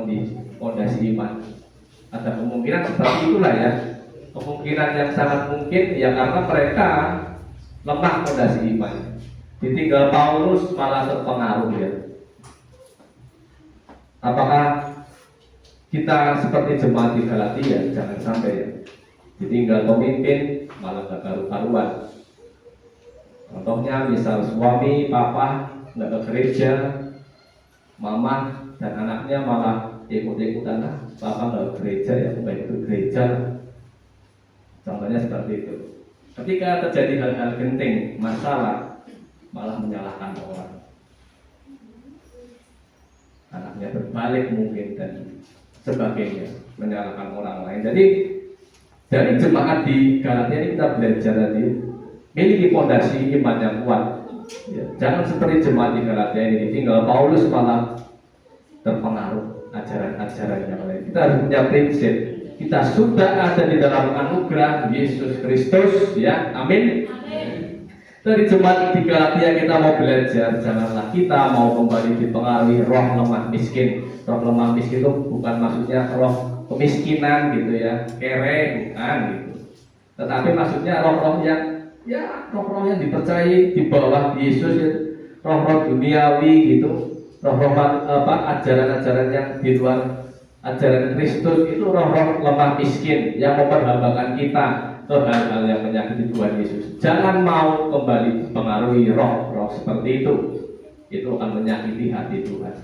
fondasi iman. Ada kemungkinan seperti itulah ya, kemungkinan yang sangat mungkin ya, karena mereka lemah fondasi iman. Ditinggal Paulus malah terpengaruh ya. Apakah kita seperti jemaat di Galatia? Jangan sampai ya. Ditinggal pemimpin malah gak karu-karuan. Contohnya misal suami, papa nggak ke gereja, mama dan anaknya malah ikut-ikutan, papa nggak ke gereja ya, bukan ikut gereja. Contohnya seperti itu. Ketika terjadi hal-hal genting, masalah, malah menyalahkan orang. Anaknya berbalik mungkin dan sebagainya, menyalahkan orang lain. Jadi dari jemaat di Galatia ini kita belajar tadi miliki fondasi iman yang kuat. Ya, jangan seperti jemaat di Galatia ini tinggal Paulus malah terpengaruh ajaran-ajaran yang lain. Kita harus punya prinsip. Kita sudah ada di dalam anugerah Yesus Kristus, ya, amin. Dari jemaat di Galatia kita mau belajar, janganlah kita mau kembali dipengaruhi roh lemah miskin. Roh lemah miskin itu bukan maksudnya roh kemiskinan gitu ya, kere, bukan gitu. Tetapi maksudnya roh-roh yang roh-roh yang dipercayai di bawah Yesus, ya, roh-roh duniawi gitu, roh-roh ajaran-ajaran yang di luar ajaran Kristus, itu roh-roh lemah miskin yang memperhambakan kita ke hal-hal yang menyakiti Tuhan Yesus. Jangan mau kembali dipengaruhi roh-roh seperti itu. Itu akan menyakiti hati Tuhan.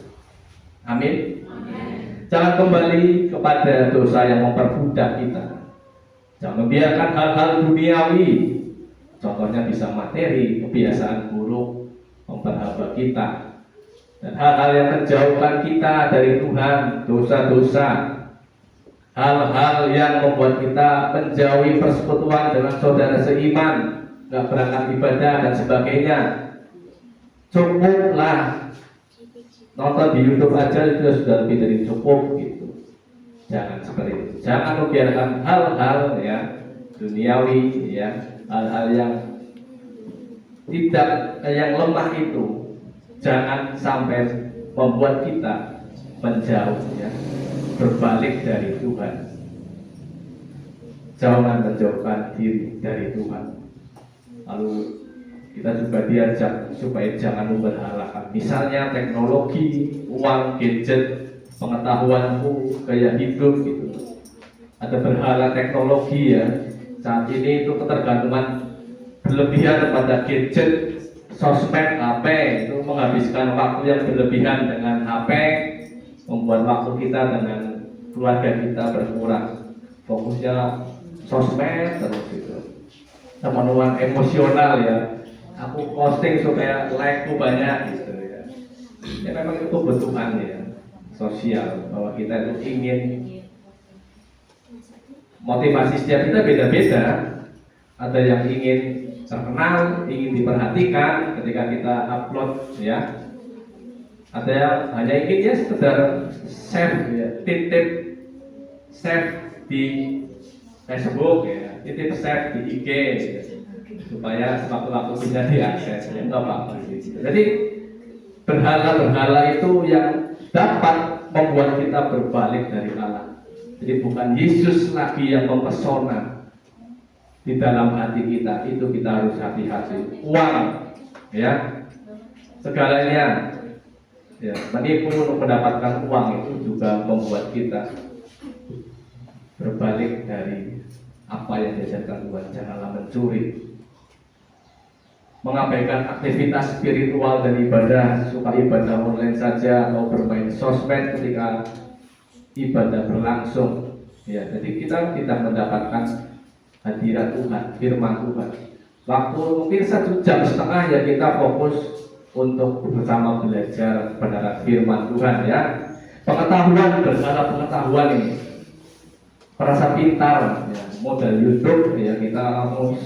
Amin. Jangan kembali kepada dosa yang memperbudak kita. Jangan membiarkan hal-hal duniawi, contohnya bisa materi, kebiasaan buruk memperhamba kita, dan hal-hal yang menjauhkan kita dari Tuhan, dosa-dosa, hal-hal yang membuat kita menjauhi persekutuan dengan saudara seiman, nggak berangkat ibadah dan sebagainya. Cukuplah nonton di YouTube aja itu sudah lebih dari cukup gitu. Jangan seperti itu. Jangan membiarkan hal-hal ya duniawi, ya, hal-hal yang tidak yang lemah itu jangan sampai membuat kita menjauh, ya, berbalik dari Tuhan. Jangan menjauhkan diri dari Tuhan. Lalu kita juga diajak supaya jangan memberhalakan, misalnya teknologi, uang, gadget, pengetahuanku, gaya hidup gitu. Ada berhala teknologi ya. Saat ini itu ketergantungan berlebihan kepada gadget, sosmed, HP, itu menghabiskan waktu yang berlebihan dengan HP, membuat waktu kita dengan keluarga kita berkurang. Fokusnya sosmed terus gitu. Teman-teman emosional ya. Aku posting supaya like-ku banyak gitu ya. Ya memang itu kebutuhan ya sosial, bahwa kita itu ingin motivasi setiap kita beda-beda. Ada yang ingin terkenal, ingin diperhatikan ketika kita upload ya. Ada yang hanya ingin ya sekedar share ya, titip share di Facebook ya, titip share di IG ya, supaya sewaktu-waktu bisa diakses ya, nggak apa-apa gitu. Jadi berhala-berhala itu yang dapat membuat kita berbalik dari Allah. Jadi bukan Yesus lagi yang mempesona di dalam hati kita, itu kita harus hati-hati. Uang, ya, segalanya, ya, menipu untuk mendapatkan uang itu juga membuat kita berbalik dari apa yang diajarkan Tuhan. Janganlah mencuri, mengabaikan aktivitas spiritual dan ibadah, suka ibadah online saja atau bermain sosmed ketika ibadah berlangsung. Ya, jadi kita tidak mendapatkan hadirat Tuhan, firman Tuhan. Waktu mungkin 1,5 jam ya kita fokus untuk bersama belajar kebenaran firman Tuhan ya. Pengetahuan, berharap pengetahuan ini, merasa pintar ya, modal YouTube ya, kita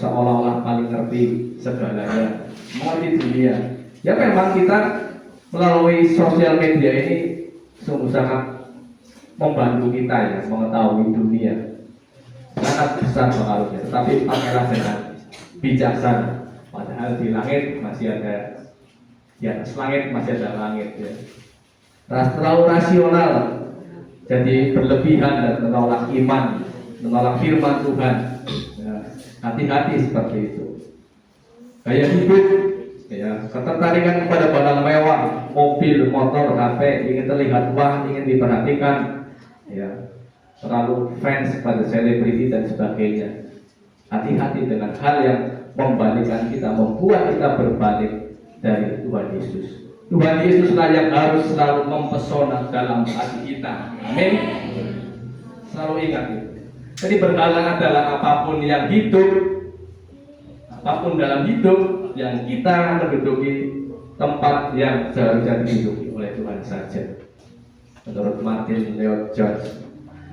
seolah-olah paling ngerti segalanya, mengerti dunia. Ya memang kita melalui sosial media ini sungguh sangat membantu kita ya mengetahui dunia, sangat besar pengaruhnya. Tetapi pakailah dengan bijaksana. Padahal di langit masih ada, di atas langit masih ada langit ya. Terlalu rasional, jadi berlebihan dan menolak iman, menolak firman Tuhan. Ya, hati-hati seperti itu. Gaya hidup Ya, ketertarikan kepada barang mewah, mobil, motor, HP, ingin terlihat wah, ingin diperhatikan, ya, terlalu fans pada selebriti dan sebagainya. Hati-hati dengan hal yang membalikkan kita, membuat kita berbalik dari Tuhan Yesus. Tuhan Yesuslah yang harus selalu mempesona dalam hati kita. Amin. Selalu ingat itu. Jadi berhala adalah apapun yang hidup, apapun dalam hidup yang kita menduduki tempat yang seharusnya diduduki oleh Tuhan saja. Menurut Martin Lloyd Jones,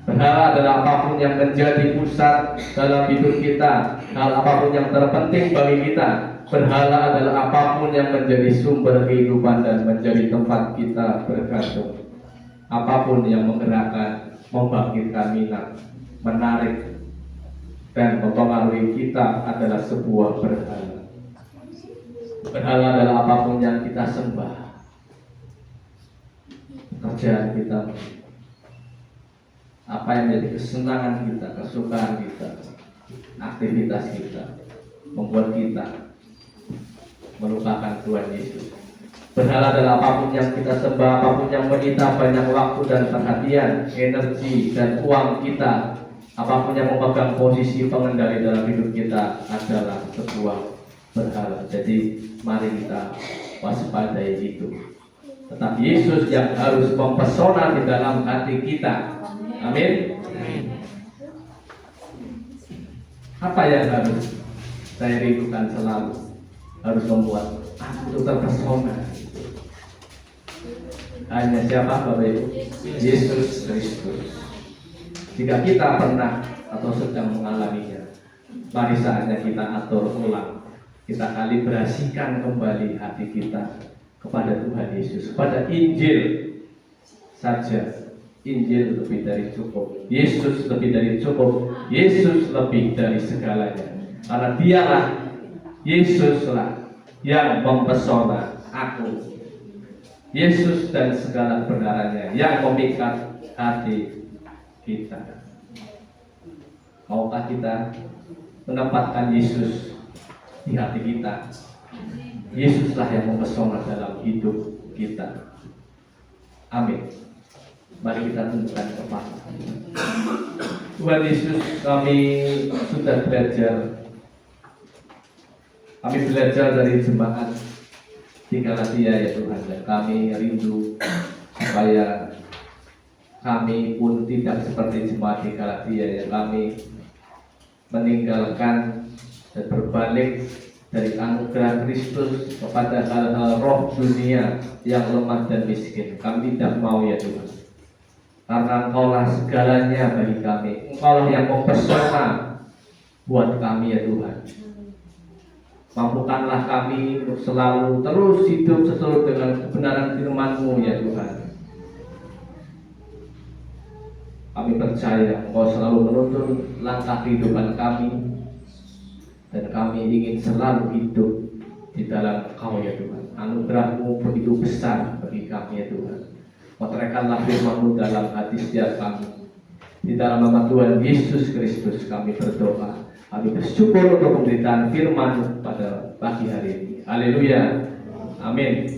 berhala adalah apapun yang menjadi pusat dalam hidup kita, hal apapun yang terpenting bagi kita. Berhala adalah apapun yang menjadi sumber kehidupan dan menjadi tempat kita bergantung. Apapun yang menggerakkan, membangkitkan minat, menarik, dan mempengaruhi kita adalah sebuah berhala. Berhala adalah apapun yang kita sembah. Pekerjaan kita, apa yang menjadi kesenangan kita, kesukaan kita, aktivitas kita, membuat kita melupakan Tuhan Yesus. Berhala adalah apapun yang kita sembah, apapun yang menyita banyak waktu dan perhatian, energi dan uang kita, apapun yang memegang posisi pengendali dalam hidup kita adalah sebuah berhala. Jadi mari kita waspadai itu. Tetapi Yesus yang harus mempesona di dalam hati kita. Amin. Apa yang harus saya rindukan selalu? Harus membuat aku terpesona. Hanya siapa Bapak Ibu? Yesus Kristus. Jika kita pernah atau sedang mengalaminya, mari saatnya kita atur ulang. Kita kalibrasikan kembali hati kita kepada Tuhan Yesus, kepada Injil saja. Injil lebih dari cukup, Yesus lebih dari cukup, Yesus lebih dari segalanya. Karena dialah, Yesuslah yang mempesona aku. Yesus dan segala kebenarannya yang memikat hati kita. Maukah kita menempatkan Yesus di hati kita? Yesuslah yang mempesona dalam hidup kita. Amin. Mari kita tundukkan kepala. Tuhan Yesus, kami sudah belajar. Kami belajar dari jemaat di Galatia ya Tuhan, dan kami rindu supaya kami pun tidak seperti jemaat di Galatia yang kami meninggalkan dan berbalik dari anugerah Kristus kepada hal-hal roh dunia yang lemah dan miskin. Kami tidak mau ya Tuhan, karena Engkaulah segalanya bagi kami. Engkaulah yang mempesona buat kami ya Tuhan. Mampukanlah kami untuk selalu terus hidup sesuai dengan kebenaran firman-Mu ya Tuhan. Kami percaya Engkau selalu menuntun langkah kehidupan kami, dan kami ingin selalu hidup di dalam Engkau ya Tuhan. Anugerah-Mu begitu besar bagi kami ya Tuhan. Meteraikanlah firman-Mu dalam hati setiap kami. Di dalam nama Tuhan Yesus Kristus kami berdoa. Kami bersyukur untuk pemberitaan firman pada pagi hari ini. Haleluya. Amin.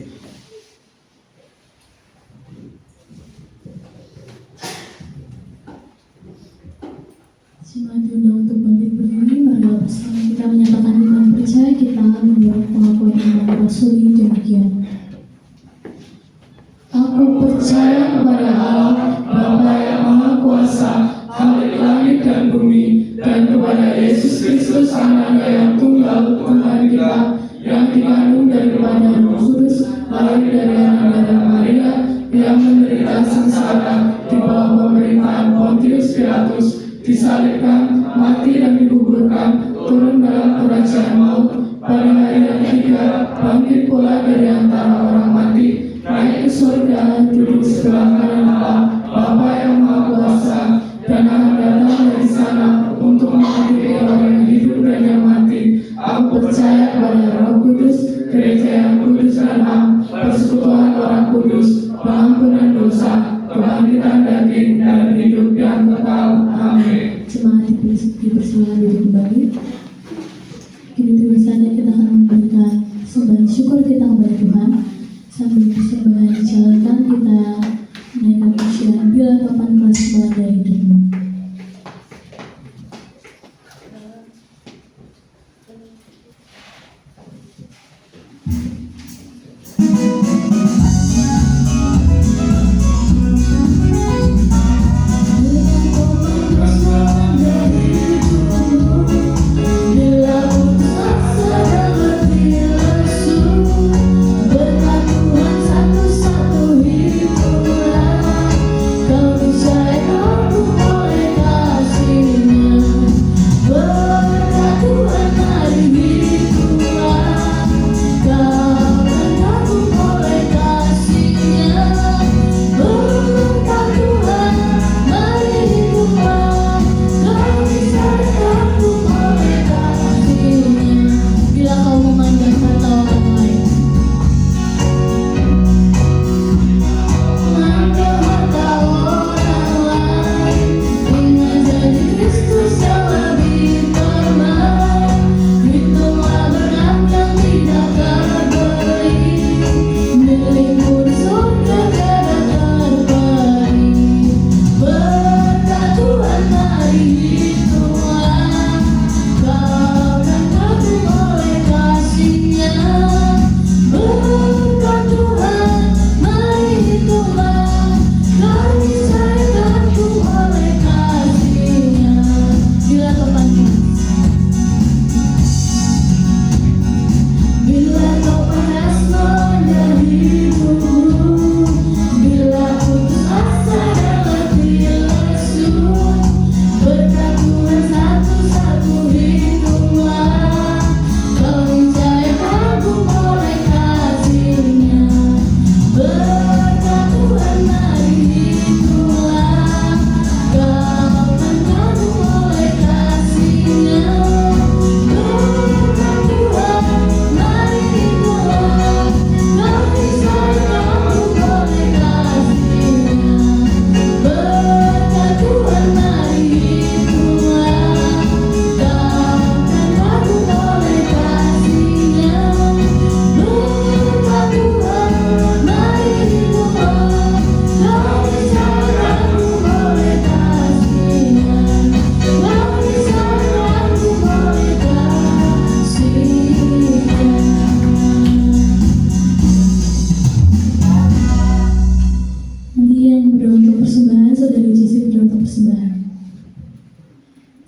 Jemaat diundang untuk bangkit berdiri. Marilah bersama kita menyatakan iman percaya kita menurut pengakuan iman rasuli demikian. Aku percaya kepada Allah, Bapa yang Maha Kuasa, Khalik langit dan bumi, dan kepada Yesus Kristus Anaknya yang tunggal Tuhan kita, yang dikandung daripada Roh Kudus, lahir dari anak darah Maria, yang menderita sengsara di bawah pemerintahan Pontius Pilatus, disalibkan, mati dan dikuburkan, turun dalam kerajaan maut, pada hari yang ketiga bangkit pula dari antara orang mati, naik ke surga, duduk sebelah kanan Allah, Bapa yang Maha Kuasa, dan akan datang dari sana untuk menghadiri orang yang hidup dan yang mati. Aku percaya kepada Roh Kudus, gereja yang kudus dan am, persekutuan orang kudus, pengampunan dosa, kebangkitan daging, dan hidup yang kekal. Amin. Jemaat dipersilakan duduk kembali. Kini tiba saatnya kita akan memberikan sembah syukur bebas melanda hidupmu.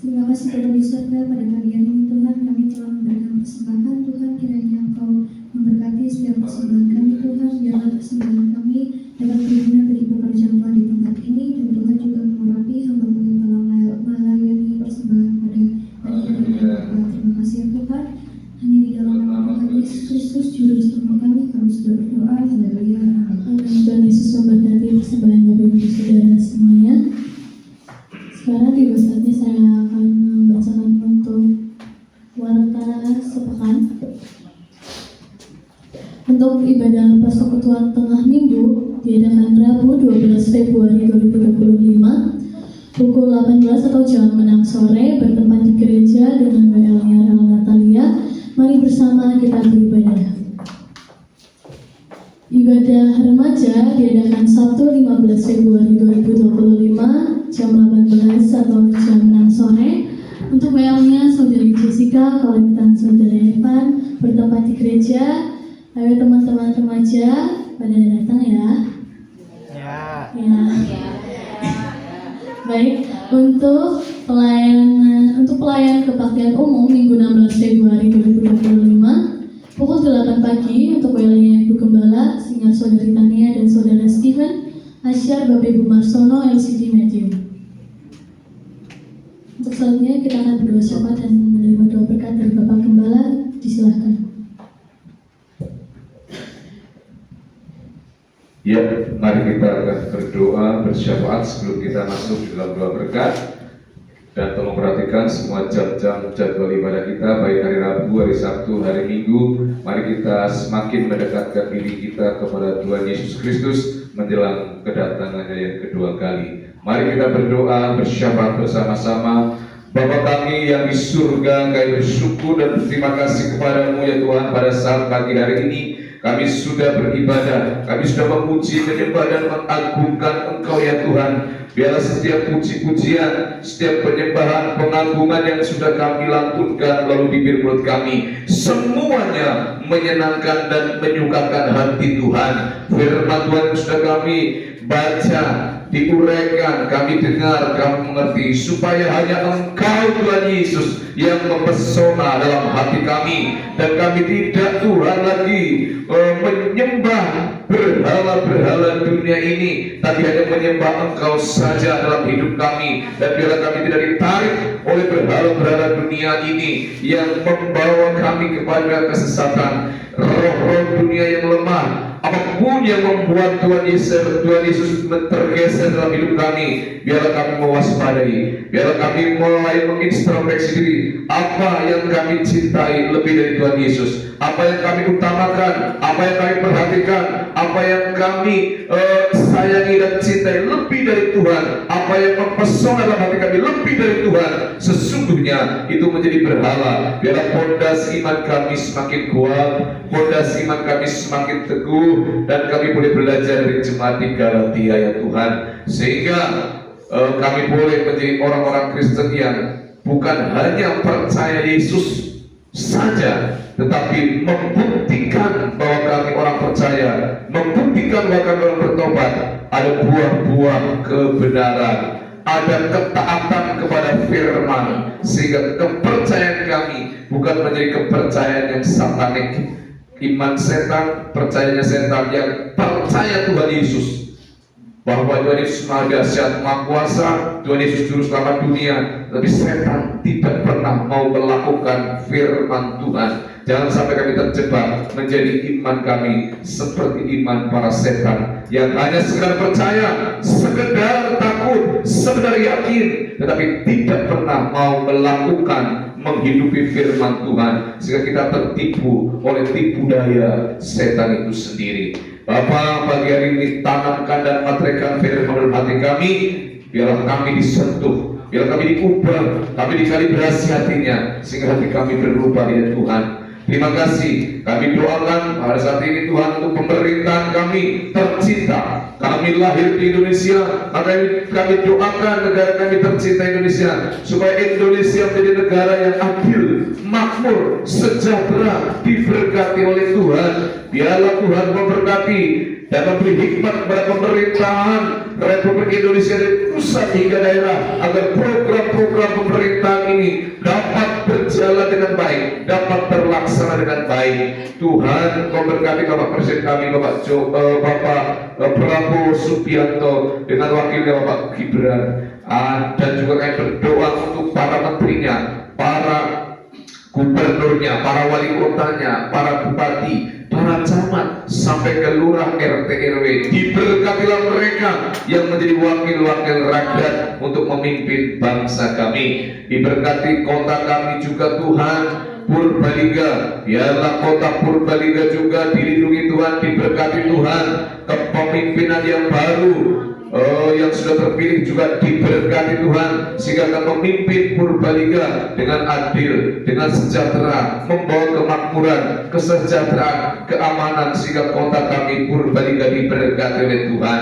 Terima kasih Tuhan di surga, pada pagi hari ini Tuhan kami telah memberikan persembahan. Tuhan, kiranya Engkau memberkati setiap persembahan kami Tuhan, biarlah persembahan kami dapat berguna bagi pekerjaan Tuhan di tempat ini, dan Tuhan juga mengurapi hamba-Mu yang telah melayani persembahan pada pagi hari ini Tuhan. Terima kasih ya Tuhan, hanya di dalam nama Tuhan Yesus Kristus Juru Selamat kami sudah berdoa. Haleluya. Amin. Tuhan Yesus memberkati persembahan Bapak Ibu Saudara semuanya. Sekarang tiba saatnya saya akan membacakan untuk warta sepekan. Untuk ibadah persekutuan tengah minggu diadakan Rabu 12 Februari 2025 pukul 18 atau jam 6 sore bertempat di gereja dengan WL-nya Rel Natalia. Mari bersama kita beribadah. Ibadah remaja diadakan Sabtu 15 Februari 2025 jam 18 atau jam 6 sore. Untuk WL-nya Saudari Jessica, Kolektan Saudara Evan bertempat di gereja. Ayo teman-teman remaja pada datang ya. Ya. Baik, untuk pelayan kebaktian umum Minggu 16 Februari 2025 pukul 8 pagi untuk WL-nya Ibu Gembala, Singar Saudari Tania dan Saudara Steven, Asyar Bapak Ibu Marsono, LCD Matthew. Untuk selanjutnya kita akan berdoa syafaat dan menerima doa berkat dari Bapak Gembala. Disilahkan. Ya, mari kita akan berdoa bersyafaat sebelum kita masuk dalam doa berkat. Dan tolong perhatikan semua jam-jam jadwal ibadah kita, baik hari Rabu, hari Sabtu, hari Minggu. Mari kita semakin mendekatkan diri kita kepada Tuhan Yesus Kristus menjelang kedatangannya yang kedua kali. Mari kita berdoa bersyafaat bersama-sama. Bapa kami yang di surga, kami bersyukur dan berterima kasih kepadamu ya Tuhan pada saat pagi hari ini. Kami sudah beribadah, kami sudah memuji, menyembah dan mengagungkan Engkau ya Tuhan. Biarlah setiap puji-pujian, setiap penyembahan, pengagungan yang sudah kami lantunkan melalui bibir mulut kami, semuanya menyenangkan dan menyukakan hati Tuhan. Firman Tuhan yang sudah kami baca, diuraikan, kami dengar, kami mengerti, supaya hanya Engkau Tuhan Yesus yang mempesona dalam hati kami, dan kami tidak Tuhan lagi menyembah berhala-berhala dunia ini, tapi hanya menyembah Engkau saja dalam hidup kami. Dan biarlah kami tidak ditarik oleh berhala-berhala dunia ini yang membawa kami kepada kesesatan, roh-roh dunia yang lemah. Apapun yang membuat Tuhan Yesus tergeser dalam hidup kami, biarlah kami mewaspadai, biarlah kami mulai mengintrospeksi diri. Apa yang kami cintai lebih dari Tuhan Yesus? Apa yang kami utamakan? Apa yang kami perhatikan? Apa yang kami sayangi dan cintai lebih dari Tuhan? Apa yang mempesona dalam hati kami lebih dari Tuhan? Sesungguhnya itu menjadi berhala. Biarlah pondasi iman kami semakin kuat, pondasi iman kami semakin teguh, dan kami boleh belajar dari jemaat di Galatia ya Tuhan, sehingga kami boleh menjadi orang-orang Kristen yang bukan hanya percaya Yesus saja, tetapi membuktikan bahwa kami orang percaya, membuktikan bahwa kami orang bertobat. Ada buah-buah kebenaran, ada ketaatan kepada firman, sehingga kepercayaan kami bukan menjadi kepercayaan yang satanik, iman setan, percayanya setan, yang percaya Tuhan Yesus, bahwa Tuhan Yesus Maha Dahsyat, Maha Kuasa, Tuhan Yesus Juru Selamat dunia, tapi setan tidak pernah mau melakukan firman Tuhan. Jangan sampai kami terjebak menjadi iman kami seperti iman para setan yang hanya sekedar percaya, sekedar takut, sekedar yakin, tetapi tidak pernah mau melakukan, menghidupi firman Tuhan, sehingga kita tertipu oleh tipu daya setan itu sendiri. Bapa, pagi hari ini tanamkan dan materaikan firman dalam hati kami, biarlah kami disentuh, biarlah kami diubah, kami dikalibrasi hatinya, sehingga hati kami berubah ya Tuhan. Terima kasih, kami doakan pada saat ini Tuhan untuk pemerintahan kami tercinta. Kami lahir di Indonesia, maka kami doakan negara kami tercinta Indonesia, supaya Indonesia menjadi negara yang adil, makmur, sejahtera, diberkati oleh Tuhan. Biarlah Tuhan memberkati dan memberi hikmat kepada pemerintahan Republik Indonesia dari pusat hingga daerah, agar program-program pemerintahan ini dapat berjalan dengan baik, dapat terlaksana dengan baik. Tuhan memberkati Bapak Presiden kami, Bapak Prabowo Subianto, dengan wakilnya Bapak Gibran, dan juga kami berdoa untuk para menterinya, para gubernurnya, para wali kotanya, para bupati, para camat, sampai ke lurah, RT, RW. Diberkatilah mereka yang menjadi wakil-wakil rakyat untuk memimpin bangsa kami. Diberkati kota kami juga Tuhan, Purbalingga. Biarlah kota Purbalingga juga dilindungi Tuhan, diberkati Tuhan. Kepemimpinan yang baru yang sudah terpilih juga diberkati Tuhan, sehingga akan memimpin Purbalingga dengan adil, dengan sejahtera, membawa kemakmuran, kesejahteraan, keamanan, sehingga kota kami Purbalingga diberkati oleh Tuhan.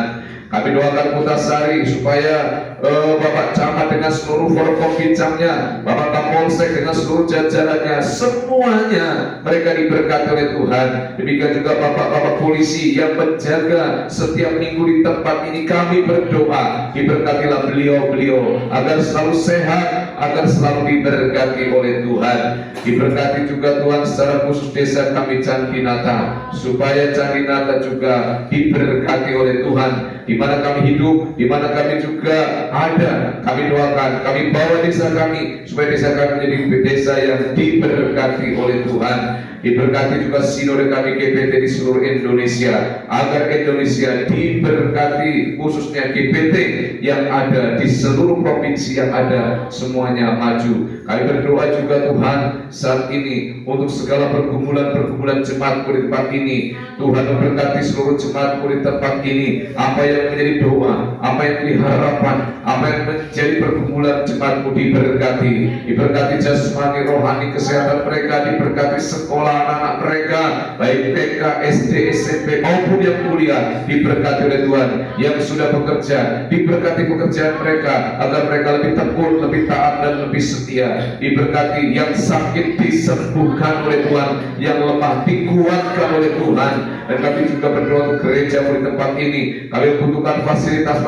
Kami doakan Putasari supaya Bapak Camat dengan seluruh forkombicamnya, Bapak Kapolsek dengan seluruh jajarannya, semuanya mereka diberkati oleh Tuhan. Demikian juga Bapak-bapak polisi yang menjaga setiap minggu di tempat ini, kami berdoa diberkatilah beliau-beliau agar selalu sehat, agar selalu diberkati oleh Tuhan. Diberkati juga Tuhan secara khusus desa kami Candinata, supaya Candinata juga diberkati oleh Tuhan. Di mana kami hidup, di mana kami juga ada, kami doakan, kami bawa desa kami supaya desa kami menjadi desa yang diberkati oleh Tuhan. Diberkati juga sinode kami GPT di seluruh Indonesia, agar Indonesia diberkati, khususnya GPT yang ada di seluruh provinsi yang ada, semuanya maju. Kami berdoa juga Tuhan saat ini untuk segala pergumulan jemaatku di tempat ini. Tuhan memberkati seluruh jemaatku di tempat ini. Apa yang menjadi doa, apa yang menjadi harapan, apa yang menjadi pergumulan jemaatku diberkati. Diberkati jasmani, rohani, kesehatan mereka, diberkati sekolah sekolah anak-anak mereka, baik TK, SD, SMP maupun yang kuliah, diberkati oleh Tuhan. Yang sudah bekerja, diberkati pekerjaan mereka agar mereka lebih tekun, lebih taat dan lebih setia. Diberkati yang sakit disembuhkan oleh Tuhan, yang lemah dikuatkan oleh Tuhan. Dan kami juga berdoa untuk gereja di tempat ini. Kami membutuhkan fasilitas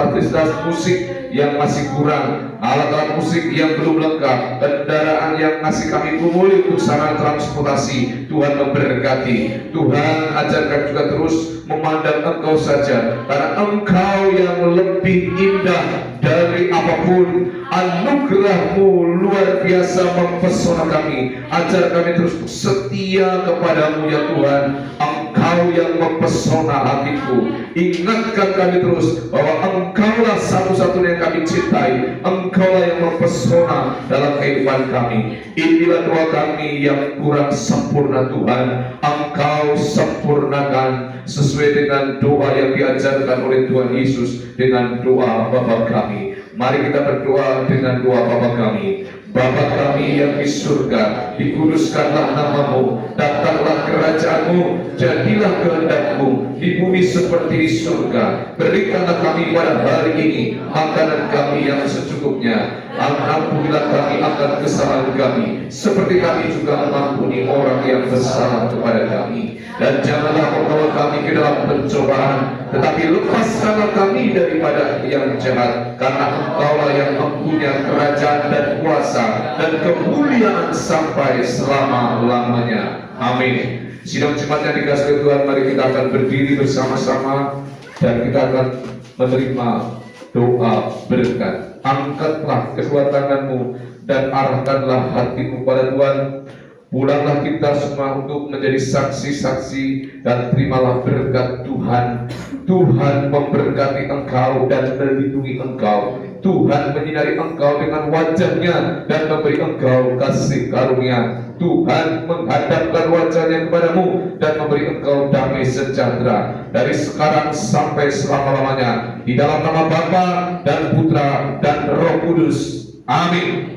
musik yang masih kurang, alat-alat musik yang belum lengkap, kendaraan yang masih kami kumuli untuk sarana transportasi. Tuhan memberkati. Tuhan ajarkan juga terus memandang Engkau saja, karena Engkau yang lebih indah dari apapun. Anugerah-Mu luar biasa mempesona kami. Ajar kami terus setia kepadamu ya Tuhan. Engkau yang mempesona hatiku. Ingatkan kami terus bahwa Engkaulah satu-satunya yang kami cintai. Engkaulah yang mempesona dalam kehidupan kami. Inilah doa kami yang kurang sempurna Tuhan. Engkau sempurnakan sesuai dengan doa yang diajarkan oleh Tuhan Yesus dengan doa Bapa kami. Mari kita berdoa dengan doa Bapa kami. Bapa kami yang di surga, dikuduskanlah namamu, datanglah kerajaanmu, jadilah kehendak-Mu di bumi seperti di surga. Berikanlah kami pada hari ini makanan kami yang secukupnya. Ampunilah kami akan kesalahan kami, seperti kami juga mengampuni orang yang bersalah kepada kami. Dan janganlah membawa kami ke dalam pencobaan, tetapi lepaskanlah kami daripada yang jahat, karena Engkaulah yang mempunyai kerajaan dan kuasa dan kemuliaan sampai selama-lamanya. Amin. Sidang jemaat yang dikasihi Tuhan, mari kita akan berdiri bersama-sama dan kita akan menerima doa berkat. Angkatlah kedua tanganmu dan arahkanlah hatimu pada Tuhan. Pulanglah kita semua untuk menjadi saksi-saksi dan terimalah berkat Tuhan. Tuhan memberkati engkau dan melindungi engkau. Tuhan menyinari engkau dengan wajahnya dan memberi engkau kasih karunia. Tuhan menghadapkan wajahnya kepadamu dan memberi engkau damai sejahtera dari sekarang sampai selama-lamanya. Di dalam nama Bapa dan Putra dan Roh Kudus. Amin.